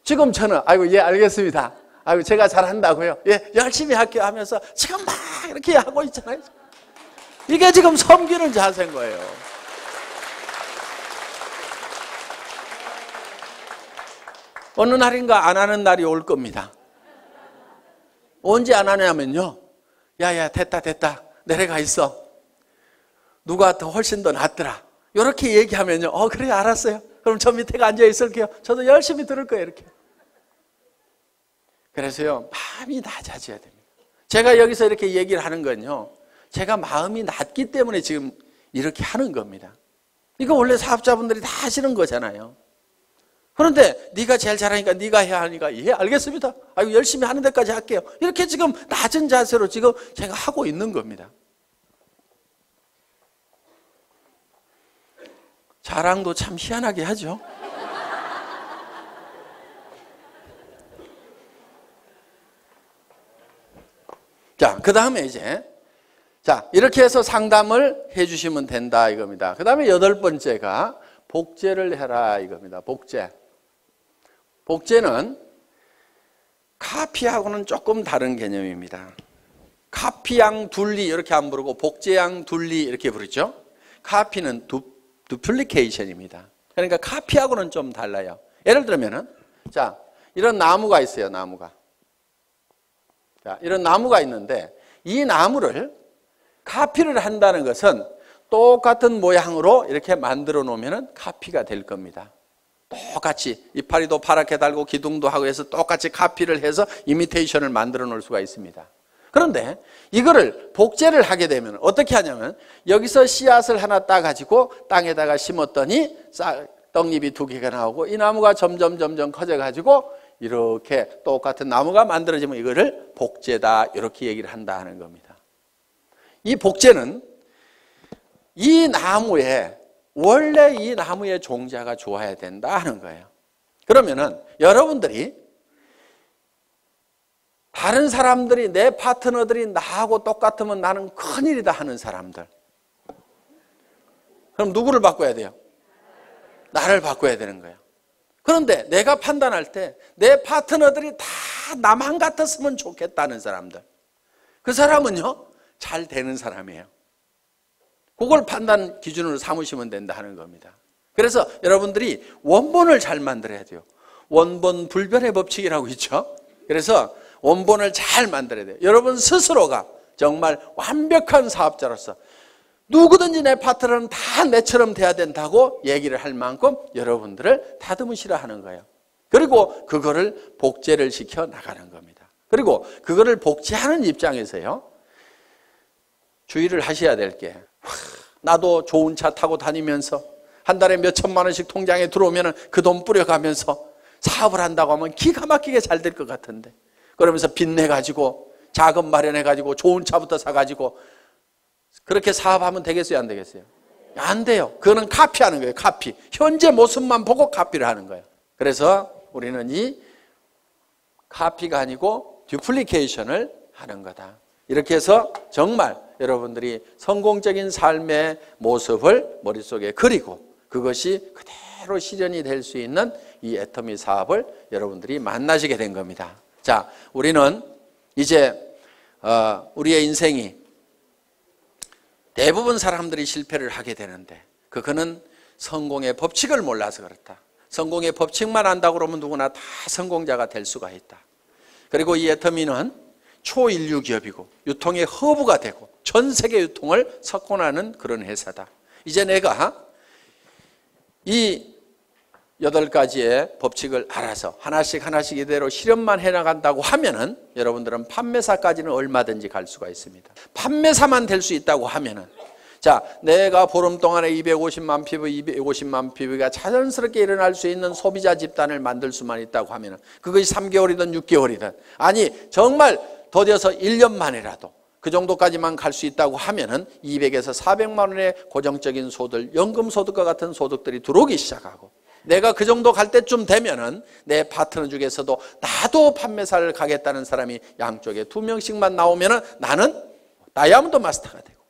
지금 저는 아이고 예 알겠습니다, 아이고 제가 잘한다고요, 예 열심히 할게요 하면서 지금 막 이렇게 하고 있잖아요. 이게 지금 섬기는 자세인 거예요. 어느 날인가 안 하는 날이 올 겁니다. 언제 안 하냐면요, 야야 됐다 내려가 있어, 누가 더 훨씬 더 낫더라, 이렇게 얘기하면요, 그래 알았어요, 그럼 저 밑에 앉아 있을게요, 저도 열심히 들을 거예요, 이렇게. 그래서요, 마음이 낮아져야 됩니다. 제가 여기서 이렇게 얘기를 하는 건요, 제가 마음이 낮기 때문에 지금 이렇게 하는 겁니다. 이거 원래 사업자분들이 다 하시는 거잖아요. 그런데 네가 제일 잘하니까 네가 해야 하니까 예 알겠습니다. 아이고 열심히 하는 데까지 할게요. 이렇게 지금 낮은 자세로 지금 제가 하고 있는 겁니다. 자랑도 참 희한하게 하죠. 자, 그 다음에 이제 자 이렇게 해서 상담을 해주시면 된다 이겁니다. 그 다음에 8번째가 복제를 해라 이겁니다. 복제는 카피하고는 조금 다른 개념입니다. 카피양 둘리 이렇게 안 부르고 복제양 둘리 이렇게 부르죠. 카피는 두플리케이션입니다. 그러니까 카피하고는 좀 달라요. 예를 들면은 자 이런 나무가 있어요. 자, 이런 나무가 있는데 이 나무를 카피를 한다는 것은 똑같은 모양으로 이렇게 만들어 놓으면 카피가 될 겁니다. 똑같이 이파리도 파랗게 달고 기둥도 하고 해서 똑같이 카피를 해서 이미테이션을 만들어 놓을 수가 있습니다. 그런데 이거를 복제를 하게 되면 어떻게 하냐면 여기서 씨앗을 하나 따가지고 땅에다가 심었더니 떡잎이 2개가 나오고 이 나무가 점점 커져가지고 이렇게 똑같은 나무가 만들어지면 이거를 복제다 이렇게 얘기를 한다 하는 겁니다. 이 복제는 이 나무에 원래 이 나무의 종자가 좋아야 된다 하는 거예요. 그러면은 여러분들이 다른 사람들이 내 파트너들이 나하고 똑같으면 나는 큰일이다 하는 사람들, 그럼 누구를 바꿔야 돼요? 나를 바꿔야 되는 거예요. 그런데 내가 판단할 때 내 파트너들이 다 나만 같았으면 좋겠다는 사람들, 그 사람은요 잘 되는 사람이에요. 그걸 판단 기준으로 삼으시면 된다 하는 겁니다. 그래서 여러분들이 원본을 잘 만들어야 돼요. 원본 불변의 법칙이라고 있죠. 그래서 원본을 잘 만들어야 돼요. 여러분 스스로가 정말 완벽한 사업자로서 누구든지 내 파트너는 다 내처럼 돼야 된다고 얘기를 할 만큼 여러분들을 다듬으시라 하는 거예요. 그리고 그거를 복제를 시켜 나가는 겁니다. 그리고 그거를 복제하는 입장에서요 주의를 하셔야 될 게, 나도 좋은 차 타고 다니면서 한 달에 몇 천만 원씩 통장에 들어오면 그 돈 뿌려가면서 사업을 한다고 하면 기가 막히게 잘 될 것 같은데, 그러면서 빚내가지고 자금 마련해가지고 좋은 차부터 사가지고 그렇게 사업하면 되겠어요? 안 되겠어요? 안 돼요. 그거는 카피하는 거예요. 카피. 현재 모습만 보고 카피를 하는 거예요. 그래서 우리는 이 카피가 아니고 듀플리케이션을 하는 거다. 이렇게 해서 정말 여러분들이 성공적인 삶의 모습을 머릿속에 그리고 그것이 그대로 실현이 될 수 있는 이 애터미 사업을 여러분들이 만나시게 된 겁니다. 자, 우리는 이제 우리의 인생이 대부분 사람들이 실패를 하게 되는데 그거는 성공의 법칙을 몰라서 그렇다. 성공의 법칙만 안다고 그러면 누구나 다 성공자가 될 수가 있다. 그리고 이 애터미는 초인류 기업이고 유통의 허브가 되고 전 세계 유통을 석권하는 그런 회사다. 이제 내가 이 8가지의 법칙을 알아서 하나씩 이대로 실현만 해나간다고 하면은 여러분들은 판매사까지는 얼마든지 갈 수가 있습니다. 판매사만 될 수 있다고 하면은, 자, 내가 보름 동안에 250만 피부, 250만 피부가 자연스럽게 일어날 수 있는 소비자 집단을 만들 수만 있다고 하면은 그것이 3개월이든 6개월이든, 아니 정말 더뎌서 1년 만이라도 그 정도까지만 갈 수 있다고 하면은 200에서 400만 원의 고정적인 소득, 연금소득과 같은 소득들이 들어오기 시작하고, 내가 그 정도 갈 때쯤 되면은 내 파트너 중에서도 나도 판매사를 가겠다는 사람이 양쪽에 2명씩만 나오면은 나는 다이아몬드 마스터가 되고,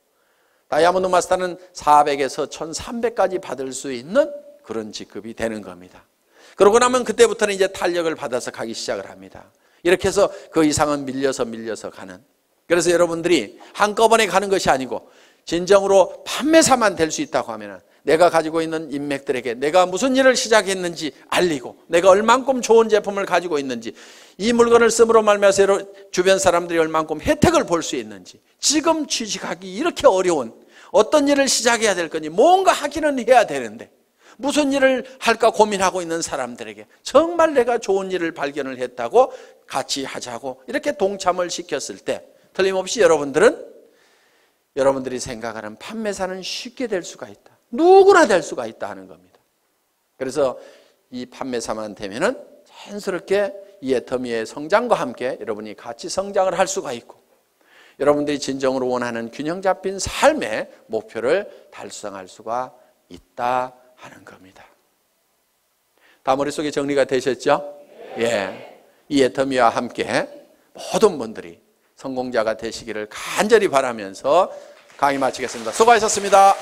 다이아몬드 마스터는 400에서 1300까지 받을 수 있는 그런 직급이 되는 겁니다. 그러고 나면 그때부터는 이제 탄력을 받아서 가기 시작을 합니다. 이렇게 해서 그 이상은 밀려서 가는. 그래서 여러분들이 한꺼번에 가는 것이 아니고 진정으로 판매사만 될 수 있다고 하면은 내가 가지고 있는 인맥들에게 내가 무슨 일을 시작했는지 알리고, 내가 얼만큼 좋은 제품을 가지고 있는지, 이 물건을 씀으로 말미암아서 주변 사람들이 얼만큼 혜택을 볼 수 있는지, 지금 취직하기 이렇게 어려운 어떤 일을 시작해야 될 거니 뭔가 하기는 해야 되는데 무슨 일을 할까 고민하고 있는 사람들에게 정말 내가 좋은 일을 발견을 했다고 같이 하자고 이렇게 동참을 시켰을 때 틀림없이 여러분들이 생각하는 판매사는 쉽게 될 수가 있다. 누구나 될 수가 있다 하는 겁니다. 그래서 이 판매사만 되면은 자연스럽게 이 애터미의 성장과 함께 여러분이 같이 성장을 할 수가 있고, 여러분들이 진정으로 원하는 균형 잡힌 삶의 목표를 달성할 수가 있다 하는 겁니다. 다 머릿속에 정리가 되셨죠? 예. 이 애터미와 함께 모든 분들이 성공자가 되시기를 간절히 바라면서 강의 마치겠습니다. 수고하셨습니다.